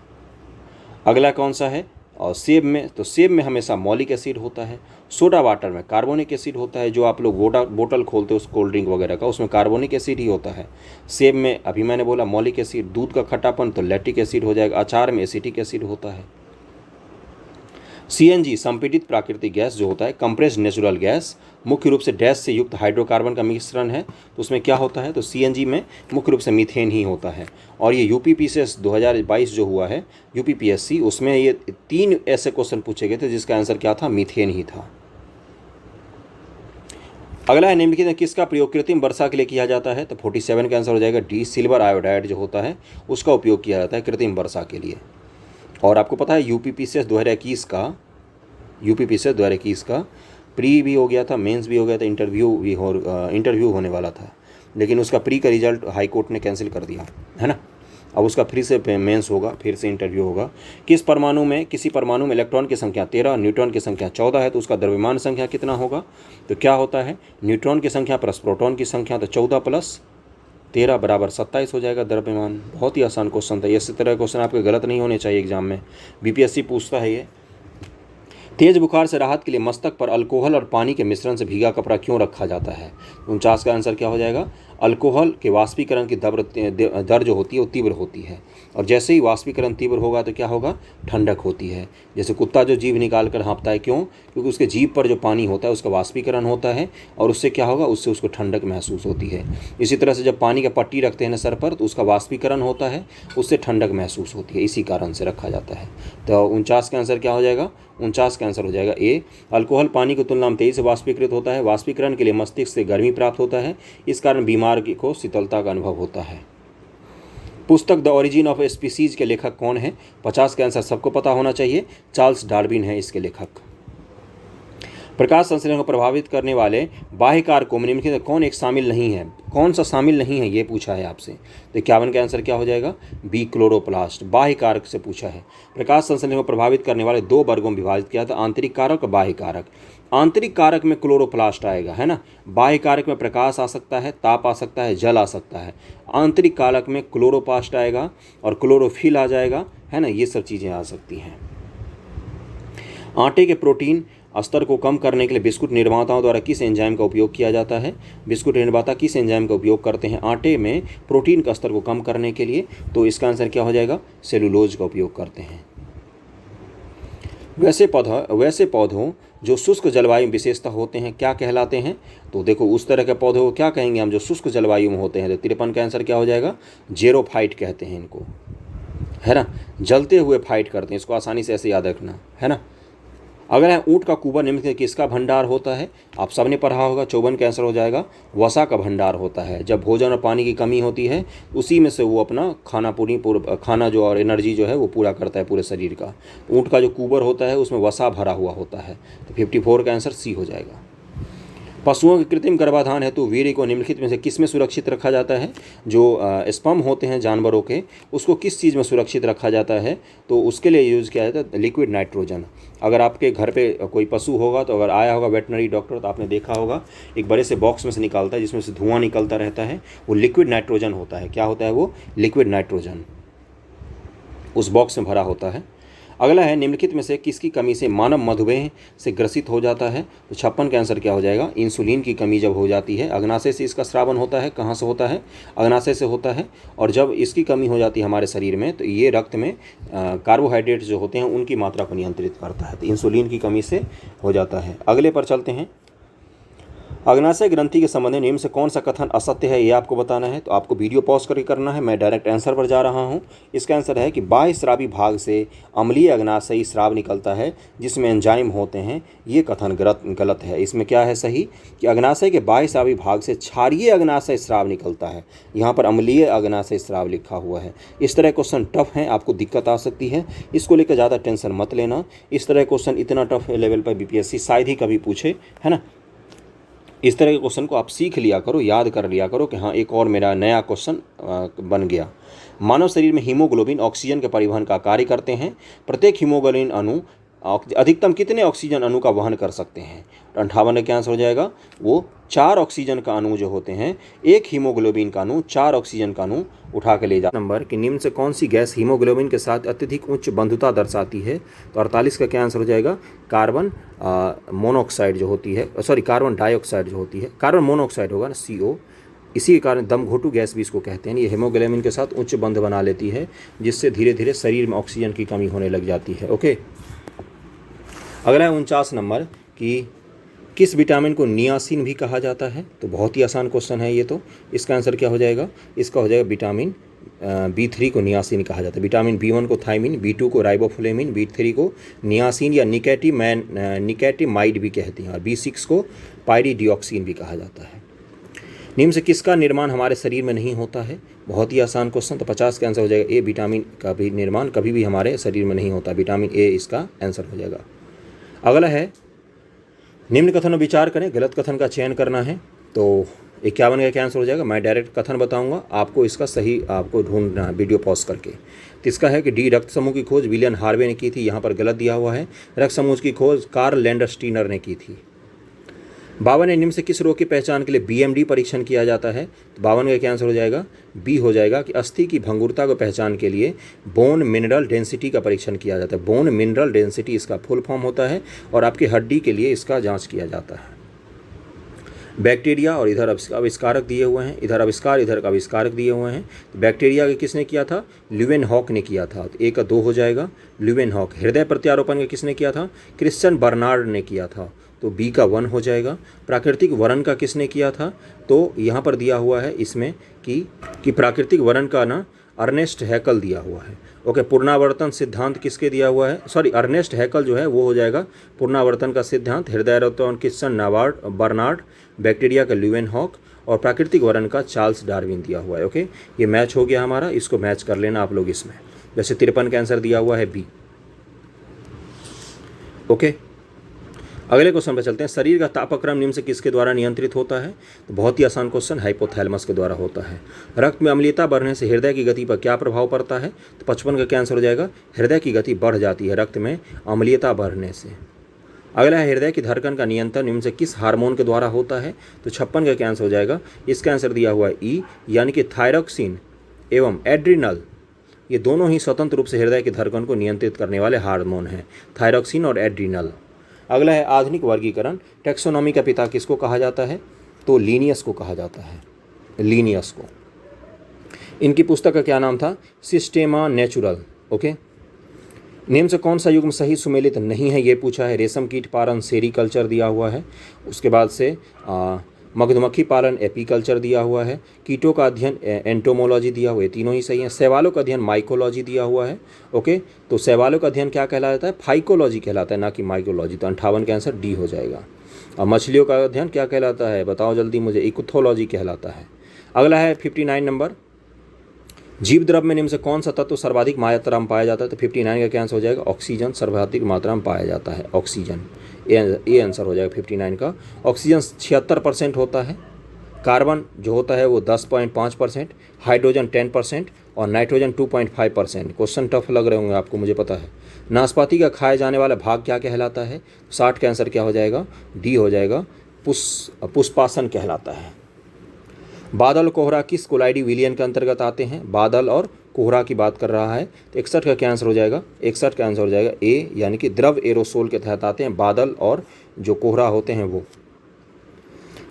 अगला कौन सा है? और सेब में, तो सेब में हमेशा मॉलिक एसिड होता है। सोडा वाटर में कार्बोनिक एसिड होता है। जो आप लोग बोतल खोलते हो उस कोल्ड ड्रिंक वगैरह का, उसमें कार्बोनिक एसिड ही होता है। सेब में अभी मैंने बोला मॉलिक एसिड। दूध का खट्टापन तो लैक्टिक एसिड हो जाएगा। अचार में एसिटिक एसिड होता है। सीएनजी संपीड़ित प्राकृतिक गैस जो होता है, कंप्रेस्ड नेचुरल गैस, मुख्य रूप से डैश से युक्त हाइड्रोकार्बन का मिश्रण है। तो उसमें क्या होता है? तो सीएनजी में मुख्य रूप से मीथेन ही होता है। और ये यूपीपीसीएस 2022 जो हुआ है यूपीपीएससी, उसमें ये 3 ऐसे क्वेश्चन पूछे गए थे जिसका आंसर क्या था? मीथेन ही था। अगला है, निम्नलिखित में किसका प्रयोग कृत्रिम वर्षा के लिए किया जाता है? तो 47 का आंसर हो जाएगा डी, सिल्वर आयोडाइड जो होता है उसका उपयोग किया जाता है कृत्रिम वर्षा के लिए। और आपको पता है यूपीपीसीएस 2021 का प्री भी हो गया था, मेंस भी हो गया था, इंटरव्यू होने वाला था, लेकिन उसका प्री का रिजल्ट हाई कोर्ट ने कैंसिल कर दिया, है ना। अब उसका फिर से मेंस होगा, फिर से इंटरव्यू होगा। किसी परमाणु में इलेक्ट्रॉन की संख्या 13, न्यूट्रॉन की संख्या 14 है, तो उसका द्रव्यमान संख्या कितना होगा? तो क्या होता है? न्यूट्रॉन की संख्या प्लस प्रोटॉन की संख्या, तो 14 + 13 = 27 हो जाएगा द्रव्यमान। बहुत ही आसान क्वेश्चन था। इसी तरह क्वेश्चन आपके गलत नहीं होने चाहिए एग्जाम में, बीपीएससी पूछता है ये। तेज बुखार से राहत के लिए मस्तक पर अल्कोहल और पानी के मिश्रण से भीगा कपड़ा क्यों रखा जाता है? 49 का आंसर क्या हो जाएगा? अल्कोहल के वाष्पीकरण की दर जो होती है वो तीव्र होती है, और जैसे ही वाष्पीकरण तीव्र होगा तो क्या होगा? ठंडक होती है। जैसे कुत्ता जो जीभ निकाल कर हाँफता है, क्यों? क्योंकि उसके जीभ पर जो पानी होता है उसका वाष्पीकरण होता है, और उससे क्या होगा? उससे उसको ठंडक महसूस होती है। इसी तरह से जब पानी का पट्टी रखते हैं ना सर पर, तो उसका वाष्पीकरण होता है, उससे ठंडक महसूस होती है, इसी कारण से रखा जाता है। तो 49 का आंसर क्या हो जाएगा? 49 का आंसर हो जाएगा ए। अल्कोहल पानी की तुलना में तेजी से वाष्पीकृत होता है। वाष्पीकरण के लिए मस्तिष्क से गर्मी प्राप्त होता है, इस कारण बीमार को शीतलता का अनुभव होता है। पुस्तक द ओरिजिन ऑफ स्पीसीज के लेखक कौन है? 50 का आंसर सबको पता होना चाहिए, चार्ल्स डार्विन है इसके लेखक। प्रकाश संश्लेषण को प्रभावित करने वाले बाह्य कारकों में निम्नलिखित में कौन एक शामिल नहीं है? कौन सा शामिल नहीं है ये पूछा है आपसे। तो 51 का आंसर क्या हो जाएगा? B, chloroplast. बाह्य कारक से पूछा है। प्रकाश संश्लेषण को प्रभावित करने वाले 2 वर्गों में विभाजित किया था, आंतरिक कारक और बाह्य कारक। आंतरिक कारक में क्लोरोप्लास्ट आएगा, है ना। बाह्य कारक में प्रकाश आ सकता है, ताप आ सकता है, जल आ सकता है। आंतरिक कारक में क्लोरोप्लास्ट आएगा और क्लोरोफिल आ जाएगा, है ना। ये सब चीज़ें आ सकती हैं। आटे के प्रोटीन स्तर को कम करने के लिए बिस्कुट निर्माताओं द्वारा किस एंजाइम का उपयोग किया जाता है? बिस्कुट निर्माता किस एंजाइम का उपयोग करते हैं आटे में प्रोटीन का स्तर को कम करने के लिए? तो इसका आंसर क्या हो जाएगा? सेलुलोज का उपयोग करते हैं। वैसे पौधों जो शुष्क जलवायु में विशेषता होते हैं क्या कहलाते हैं? तो देखो उस तरह के पौधों को क्या कहेंगे हम जो शुष्क जलवायु में होते हैं? तो 53 का आंसर क्या हो जाएगा? जेरोफाइट कहते हैं इनको, है ना। जलते हुए फाइट करते हैं, इसको आसानी से ऐसे याद रखना, है ना। अगर है ऊँट का कुबर निम्न में किसका भंडार होता है? आप सबने पढ़ा होगा, चौवन का आंसर हो जाएगा, वसा का भंडार होता है। जब भोजन और पानी की कमी होती है उसी में से वो अपना खाना जो और एनर्जी जो है वो पूरा करता है पूरे शरीर का। ऊँट का जो कुबर होता है उसमें वसा भरा हुआ होता है। तो 54 का आंसर सी हो जाएगा। पशुओं के कृत्रिम गर्भाधान हेतु वीर्य को निम्नलिखित में से किस में सुरक्षित रखा जाता है? जो स्पर्म होते हैं जानवरों के, उसको किस चीज़ में सुरक्षित रखा जाता है? तो उसके लिए यूज़ किया जाता है लिक्विड नाइट्रोजन। अगर आपके घर पे कोई पशु होगा तो अगर आया होगा वेटनरी डॉक्टर तो आपने देखा होगा एक बड़े से बॉक्स में से निकलता है जिसमें से धुआं निकलता रहता है, वो लिक्विड नाइट्रोजन होता है। क्या होता है वो? लिक्विड नाइट्रोजन उस बॉक्स में भरा होता है। अगला है निम्नलिखित में से किसकी कमी से मानव मधुमेह से ग्रसित हो जाता है? तो 56 का आंसर क्या हो जाएगा? इंसुलिन की कमी जब हो जाती है। अग्नाशय से इसका स्रावन होता है। कहाँ से होता है? अग्नाशय से होता है। और जब इसकी कमी हो जाती है हमारे शरीर में तो ये रक्त में कार्बोहाइड्रेट्स जो होते हैं उनकी मात्रा को नियंत्रित करता है। तो इंसुलिन की कमी से हो जाता है। अगले पर चलते हैं। अग्नाशय ग्रंथि के संबंध में निम्न से कौन सा कथन असत्य है ये आपको बताना है। तो आपको वीडियो पॉज करके करना है। मैं डायरेक्ट आंसर पर जा रहा हूँ। इसका आंसर है कि बाह्य स्रावी भाग से अम्लीय अग्नाशयी स्राव निकलता है जिसमें एंजाइम होते हैं। ये कथन गलत है। इसमें क्या है सही कि अग्नाशय के बाह्य स्रावी भाग से क्षारीय अग्नाशय स्राव निकलता है। यहाँ पर अम्लीय अग्नाशय स्राव लिखा हुआ है। इस तरह क्वेश्चन टफ हैं, आपको दिक्कत आ सकती है, इसको लेकर ज़्यादा टेंशन मत लेना। इस तरह क्वेश्चन इतना टफ लेवल पर बीपीएससी शायद ही कभी पूछे, है ना। इस तरह के क्वेश्चन को आप सीख लिया करो, याद कर लिया करो कि हाँ एक और मेरा नया क्वेश्चन बन गया। मानव शरीर में हीमोग्लोबिन ऑक्सीजन के परिवहन का कार्य करते हैं। प्रत्येक हीमोग्लोबिन अणु अधिकतम कितने ऑक्सीजन अणु का वहन कर सकते हैं? 58 का आंसर हो जाएगा वो 4 ऑक्सीजन का अणु जो होते हैं, एक हीमोग्लोबिन का अणु 4 ऑक्सीजन का अणु उठा के ले जा। नंबर कि निम्न से कौन सी गैस हीमोग्लोबिन के साथ अत्यधिक उच्च बंधुता दर्शाती है? तो 48 का क्या आंसर हो जाएगा? कार्बन मोनोऑक्साइड जो होती है, सॉरी कार्बन डाइऑक्साइड जो होती है, कार्बन मोनोऑक्साइड होगा ना, CO। इसी के कारण दम घोटू गैस भी इसको कहते हैं। ये हीमोग्लोबिन के साथ उच्च बंध बना लेती है जिससे धीरे धीरे शरीर में ऑक्सीजन की कमी होने लग जाती है। ओके, अगला है 49 नंबर कि किस विटामिन को नियासिन भी कहा जाता है? तो बहुत ही आसान क्वेश्चन है ये तो। इसका आंसर क्या हो जाएगा? इसका हो जाएगा विटामिन B3 को नियासिन कहा जाता है। विटामिन B1 को थायमिन, B2 को राइबोफ्लेविन, B3 को नियासिन या निकैटिमाइड भी कहते हैं और B6 को पायरिडिऑक्सिन भी कहा जाता है। निम्न से किसका निर्माण हमारे शरीर में नहीं होता है? बहुत ही आसान क्वेश्चन। तो 50 का आंसर हो जाएगा ए, विटामिन का भी निर्माण कभी भी हमारे शरीर में नहीं होता। विटामिन ए इसका आंसर हो जाएगा। अगला है निम्न कथन में विचार करें, गलत कथन का चयन करना है। तो 51 का क्या आंसर हो जाएगा? मैं डायरेक्ट कथन बताऊंगा, आपको इसका सही आपको ढूंढना है वीडियो पॉज करके। तो इसका है कि डी, रक्त समूह की खोज विलियम हार्वे ने की थी। यहाँ पर गलत दिया हुआ है। रक्त समूह की खोज कार्ल लैंडरस्टीनर ने की थी। 52 निम्न से किस रोग की पहचान के लिए BMD परीक्षण किया जाता है? तो 52 का क्या आंसर हो जाएगा? बी हो जाएगा कि अस्थि की भंगुरता को पहचान के लिए बोन मिनरल डेंसिटी का परीक्षण किया जाता है। बोन मिनरल डेंसिटी इसका फुल फॉर्म होता है और आपकी हड्डी के लिए इसका जांच किया जाता है। बैक्टीरिया और इधर आविष्कारक दिए हुए हैं, इधर आविष्कार इधर का आविष्कारक दिए हुए हैं। तो बैक्टीरिया के किसने किया था? ल्यूवेनहॉक ने किया था। तो 1 का 2 हो जाएगा ल्यूवेनहॉक। हृदय प्रत्यारोपण के किसने किया था? क्रिश्चियन बर्नार्ड ने किया था। तो बी का 1 हो जाएगा। प्राकृतिक वरण का किसने किया था? तो यहाँ पर दिया हुआ है इसमें कि प्राकृतिक वरण का ना अर्नेस्ट हैकल दिया हुआ है। ओके, पुनरावर्तन सिद्धांत किसके दिया हुआ है? सॉरी, अर्नेस्ट हैकल जो है वो हो जाएगा पुनरावर्तन का सिद्धांत। हृदय क्रिश्चियन बर्नार्ड, बैक्टीरिया का ल्यूवेनहॉक और प्राकृतिक वरण का चार्ल्स डार्विन दिया हुआ है। ओके, ये मैच हो गया हमारा, इसको मैच कर लेना आप लोग इसमें। वैसे 53 का आंसर दिया हुआ है बी। ओके, अगले क्वेश्चन पर चलते हैं। शरीर का तापक्रम निम्न से किसके द्वारा नियंत्रित होता है? तो बहुत ही आसान क्वेश्चन, हाइपोथैलेमस के द्वारा होता है। रक्त में अम्लीयता बढ़ने से हृदय की गति पर क्या प्रभाव पड़ता है? तो 55 का क्या आंसर हो जाएगा? हृदय की गति बढ़ जाती है रक्त में अम्लीयता बढ़ने से। अगला है हृदय की धड़कन का नियंत्रण निम्न से किस हार्मोन के द्वारा होता है? तो 56 का क्या आंसर हो जाएगा? इसका आंसर दिया हुआ है ई, यानी कि थायरॉक्सिन एवं एड्रिनल। ये दोनों ही स्वतंत्र रूप से हृदय की धड़कन को नियंत्रित करने वाले हार्मोन हैं, थायरॉक्सिन और एड्रिनल। अगला है आधुनिक वर्गीकरण। टैक्सोनॉमी का पिता किसको कहा जाता है? तो लीनियस को कहा जाता है, लीनियस को। इनकी पुस्तक का क्या नाम था? सिस्टेमा नेचुरल। ओके, निम्न से कौन सा युग्म सही सुमेलित नहीं है ये पूछा है। रेशम कीट पालन सेरीकल्चर दिया हुआ है। उसके बाद से मधुमक्खी पालन एपीकल्चर दिया हुआ है। कीटों का अध्ययन एंटोमोलॉजी दिया हुआ है, तीनों ही सही है। शैवालों का अध्ययन माइकोलॉजी दिया हुआ है। ओके, तो शैवालों का अध्ययन क्या कहलाता है? फाइकोलॉजी कहलाता है, ना कि माइकोलॉजी। तो 58 का आंसर डी हो जाएगा। और मछलियों का अध्ययन क्या कहलाता है? बताओ जल्दी मुझे। इकोथोलॉजी कहलाता है। अगला है 59 नंबर, जीव द्रव्य में निम्न से कौन सा तत्व सर्वाधिक मात्रा में पाया जाता है? तो 59 का क्या आंसर हो जाएगा? ऑक्सीजन सर्वाधिक मात्रा में पाया जाता है, ऑक्सीजन। ये आंसर हो जाएगा 59 का। ऑक्सीजन 76% होता है, कार्बन जो होता है वो 10.5%, हाइड्रोजन 10% और नाइट्रोजन 2.5%। क्वेश्चन टफ लग रहे होंगे आपको, मुझे पता है। नाशपाती का खाए जाने वाला भाग क्या कहलाता है? 60 का आंसर क्या हो जाएगा? डी हो जाएगा, पुष्पासन कहलाता है। बादल और कोहरा किस कोलाइडी विलियन के अंतर्गत आते हैं? बादल और कोहरा की बात कर रहा है। तो 61 का क्या आंसर हो जाएगा? 61 का आंसर हो जाएगा ए, यानी कि द्रव एरोसोल के तहत आते हैं बादल और जो कोहरा होते हैं वो।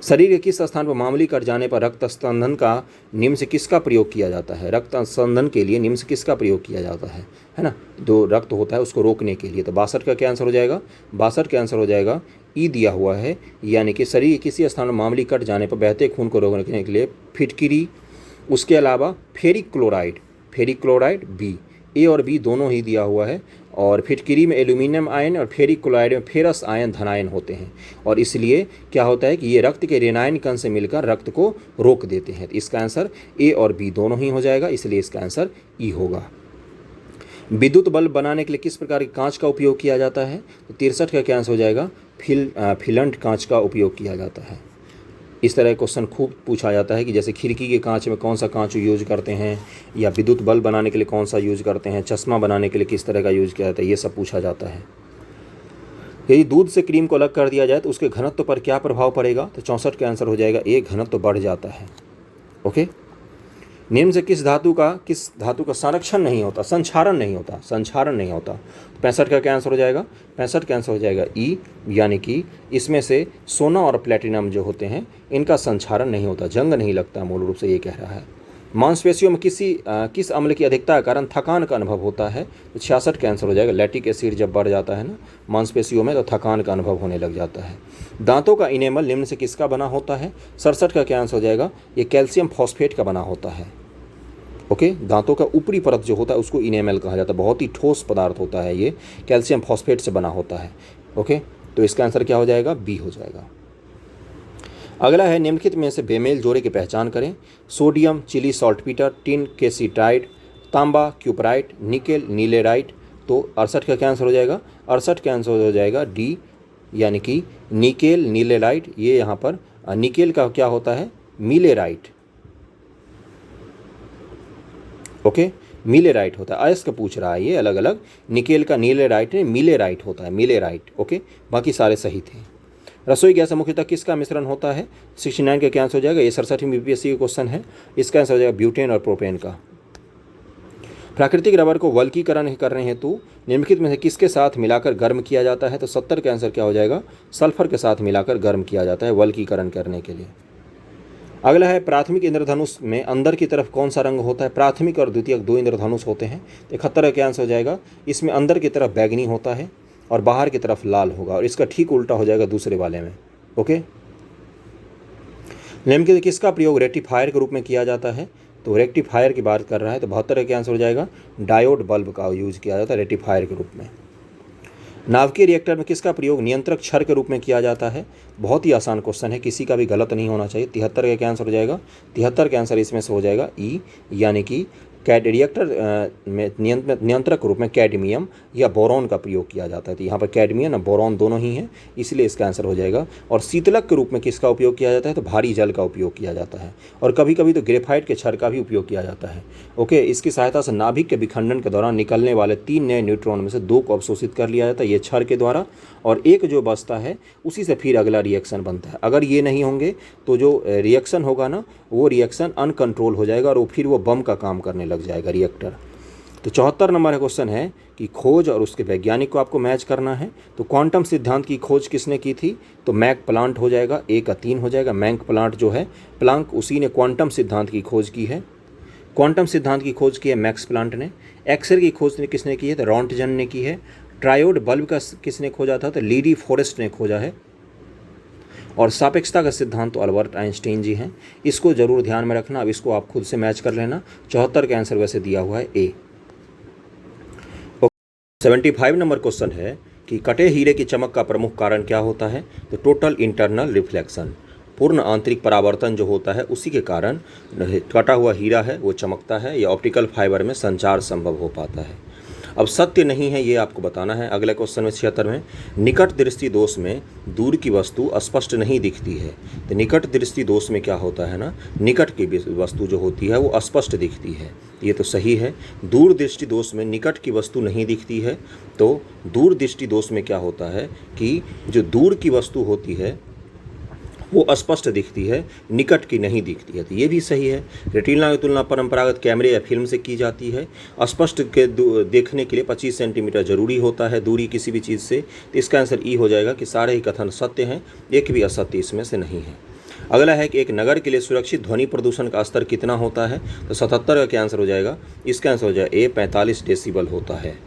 शरीर के किस स्थान पर मामूली कट जाने पर रक्त स्पंदन का निम्न से किसका प्रयोग किया जाता है? रक्त स्पंदन के लिए निम्न से किसका प्रयोग किया जाता है ना? जो रक्त होता है उसको रोकने के लिए। तो 62 का क्या आंसर हो जाएगा? 62 का आंसर हो जाएगा ई दिया हुआ है, यानी कि शरीर के किसी स्थान पर मामूली कट जाने पर बहते खून को रोकने के लिए फिटकिरी, उसके अलावा फेरिक क्लोराइड बी। ए और बी दोनों ही दिया हुआ है। और फिटकिरी में एल्यूमिनियम आयन और फेरिक क्लोराइड में फेरस आयन धनायन होते हैं, और इसलिए क्या होता है कि ये रक्त के रेनायन कण से मिलकर रक्त को रोक देते हैं। तो इसका आंसर ए और बी दोनों ही हो जाएगा, इसलिए इसका आंसर ई होगा। विद्युत बल्ब बनाने के लिए किस प्रकार की कांच का उपयोग किया जाता है? तो 63 का क्या आंसर हो जाएगा? फिलंट कांच का उपयोग किया जाता है। इस तरह क्वेश्चन खूब पूछा जाता है कि जैसे खिड़की के कांच में कौन सा कांच यूज करते हैं, या विद्युत बल्ब बनाने के लिए कौन सा यूज करते हैं, चश्मा बनाने के लिए किस तरह का यूज किया जाता है, ये सब पूछा जाता है। यदि दूध से क्रीम को अलग कर दिया जाए तो उसके घनत्व पर क्या प्रभाव पड़ेगा? तो 64 का आंसर हो जाएगा ए, घनत्व बढ़ जाता है। ओके, निम्न से किस धातु का संरक्षण नहीं होता, संक्षारण नहीं होता? तो 65 का क्या आंसर हो जाएगा? 65 का आंसर हो जाएगा ई, यानी कि इसमें से सोना और प्लेटिनम जो होते हैं इनका संक्षारण नहीं होता, जंग नहीं लगता, मूल रूप से ये कह रहा है। मांसपेशियों में किस अम्ल की अधिकता के कारण थकान का अनुभव होता है? तो 66 का आंसर हो जाएगा लैक्टिक एसिड जब बढ़ जाता है ना मांसपेशियों में, तो थकान का अनुभव होने लग जाता है। दांतों का इनेमल निम्न से किसका बना होता है? 67 का क्या आंसर हो जाएगा? ये कैल्शियम फॉस्फेट का बना होता है। ओके, दांतों का ऊपरी परत जो होता है उसको इनेमल कहा जाता है, बहुत ही ठोस पदार्थ होता है, ये कैल्शियम फॉस्फेट से बना होता है। ओके, तो इसका आंसर क्या हो जाएगा? बी हो जाएगा। अगला है निम्नलिखित में से बेमेल जोड़े की पहचान करें। सोडियम चिली सॉल्टपीटर, टिन केसिटाइड, तांबा क्यूपराइट, निकेल नीलेराइट। तो 68 का क्या आंसर हो जाएगा? 68 का आंसर हो जाएगा डी, यानी कि निकेल नीलेराइट। ये यहाँ पर निकेल का क्या होता है? मिलेराइट। ओके, मिलेराइट होता है, अयस्क पूछ रहा है ये अलग अलग। निकेल का नीलेराइट नहीं, मिलेराइट होता है, मिलेराइट। ओके, बाकी सारे सही थे। रसोई गैस मुख्यतः किसका मिश्रण होता है? 69 का क्या आंसर हो जाएगा? ये 67 बीपीएससी का क्वेश्चन है, इसका आंसर हो जाएगा ब्यूटेन और प्रोपेन का। प्राकृतिक रबर को वल्कीकरण करने हेतु निम्नलिखित में से किसके साथ मिलाकर गर्म किया जाता है? तो 70 का आंसर क्या हो जाएगा? सल्फर के साथ मिलाकर गर्म किया जाता है वल्कीकरण करने के लिए। अगला है प्राथमिक इंद्रधनुष में अंदर की तरफ कौन सा रंग होता है? प्राथमिक और द्वितीयक दो इंद्रधनुष होते हैं। 71 का क्या आंसर हो जाएगा? इसमें अंदर की तरफ बैगनी होता है और बाहर की तरफ लाल होगा, और इसका ठीक उल्टा हो जाएगा दूसरे वाले में। ओके, निम्नलिखित किसका प्रयोग रेक्टिफायर के रूप में किया जाता है? तो रेक्टिफायर की बात कर रहा है, तो 72 का आंसर हो जाएगा डायोड बल्ब का यूज किया जाता है रेक्टिफायर के रूप में। नाभिकीय रिएक्टर में किसका प्रयोग नियंत्रक छड़ के रूप में किया जाता है? बहुत ही आसान क्वेश्चन है, किसी का भी गलत नहीं होना चाहिए। 73 का क्या आंसर हो जाएगा? 73 का आंसर इसमें से हो जाएगा ई, यानी कि रिएक्टर में नियंत्रक के रूप में कैडमियम या बोरॉन का प्रयोग किया जाता है। तो यहाँ पर कैडमियम और बोरॉन दोनों ही हैं, इसलिए इसका आंसर हो जाएगा। और शीतलक के रूप में किसका उपयोग किया जाता है? तो भारी जल का उपयोग किया जाता है, और कभी कभी तो ग्रेफाइट के छड़ का भी उपयोग किया जाता है। ओके, इसकी सहायता से नाभिक के विखंडन के दौरान निकलने वाले 3 नए न्यूट्रॉन में से 2 को अवशोषित कर लिया जाता है ये छड़ के द्वारा, और एक जो बचता है उसी से फिर अगला रिएक्शन बनता है। अगर ये नहीं होंगे तो जो रिएक्शन होगा ना वो रिएक्शन अनकंट्रोल हो जाएगा, और वो फिर वो बम का काम करने लग जाएगा रिएक्टर। तो 74 नंबर का क्वेश्चन है कि खोज और उसके वैज्ञानिक को आपको मैच करना है। तो क्वांटम सिद्धांत की खोज किसने की थी? तो मैक प्लांट हो जाएगा, ए का 3 हो जाएगा। मैक प्लांट जो है प्लांक, उसी ने क्वांटम सिद्धांत की खोज की है। क्वांटम सिद्धांत की खोज की है मैक्स प्लांट ने। एक्सरे की खोज किसने की है? तो रॉन्टजन ने की है। ट्रायोड बल्ब का किसने खोजा था? तो लीडी फॉरेस्ट ने खोजा है। और सापेक्षता का सिद्धांत तो अल्बर्ट आइंस्टाइन जी हैं, इसको जरूर ध्यान में रखना। अब इसको आप खुद से मैच कर लेना। 74 का आंसर वैसे दिया हुआ है ए। 75 नंबर क्वेश्चन है कि कटे हीरे की चमक का प्रमुख कारण क्या होता है? तो टोटल इंटरनल रिफ्लेक्शन, पूर्ण आंतरिक परावर्तन जो होता है उसी के कारण कटा हुआ हीरा है वो चमकता है, या ऑप्टिकल फाइबर में संचार संभव हो पाता है। अब सत्य नहीं है ये आपको बताना है। अगले क्वेश्चन में 76 में, निकट दृष्टि दोष में दूर की वस्तु स्पष्ट नहीं दिखती है। तो निकट दृष्टि दोष में क्या होता है ना, निकट की वस्तु जो होती है वो स्पष्ट दिखती है, ये तो सही है। दूर दृष्टि दोष में निकट की वस्तु नहीं दिखती है, तो दूर दृष्टि दोष में क्या होता है कि जो दूर की वस्तु होती है वो स्पष्ट दिखती है, निकट की नहीं दिखती है, तो ये भी सही है। रेटिना की तुलना परंपरागत कैमरे या फिल्म से की जाती है। स्पष्ट के देखने के लिए 25 सेंटीमीटर जरूरी होता है दूरी किसी भी चीज़ से, तो इसका आंसर ई हो जाएगा कि सारे ही कथन सत्य हैं, एक भी असत्य इसमें से नहीं है। अगला है कि एक नगर के लिए सुरक्षित ध्वनि प्रदूषण का स्तर कितना होता है? तो 77 का क्या आंसर हो जाएगा? इसका आंसर हो जाएगा ए 45 डेसिबल होता है।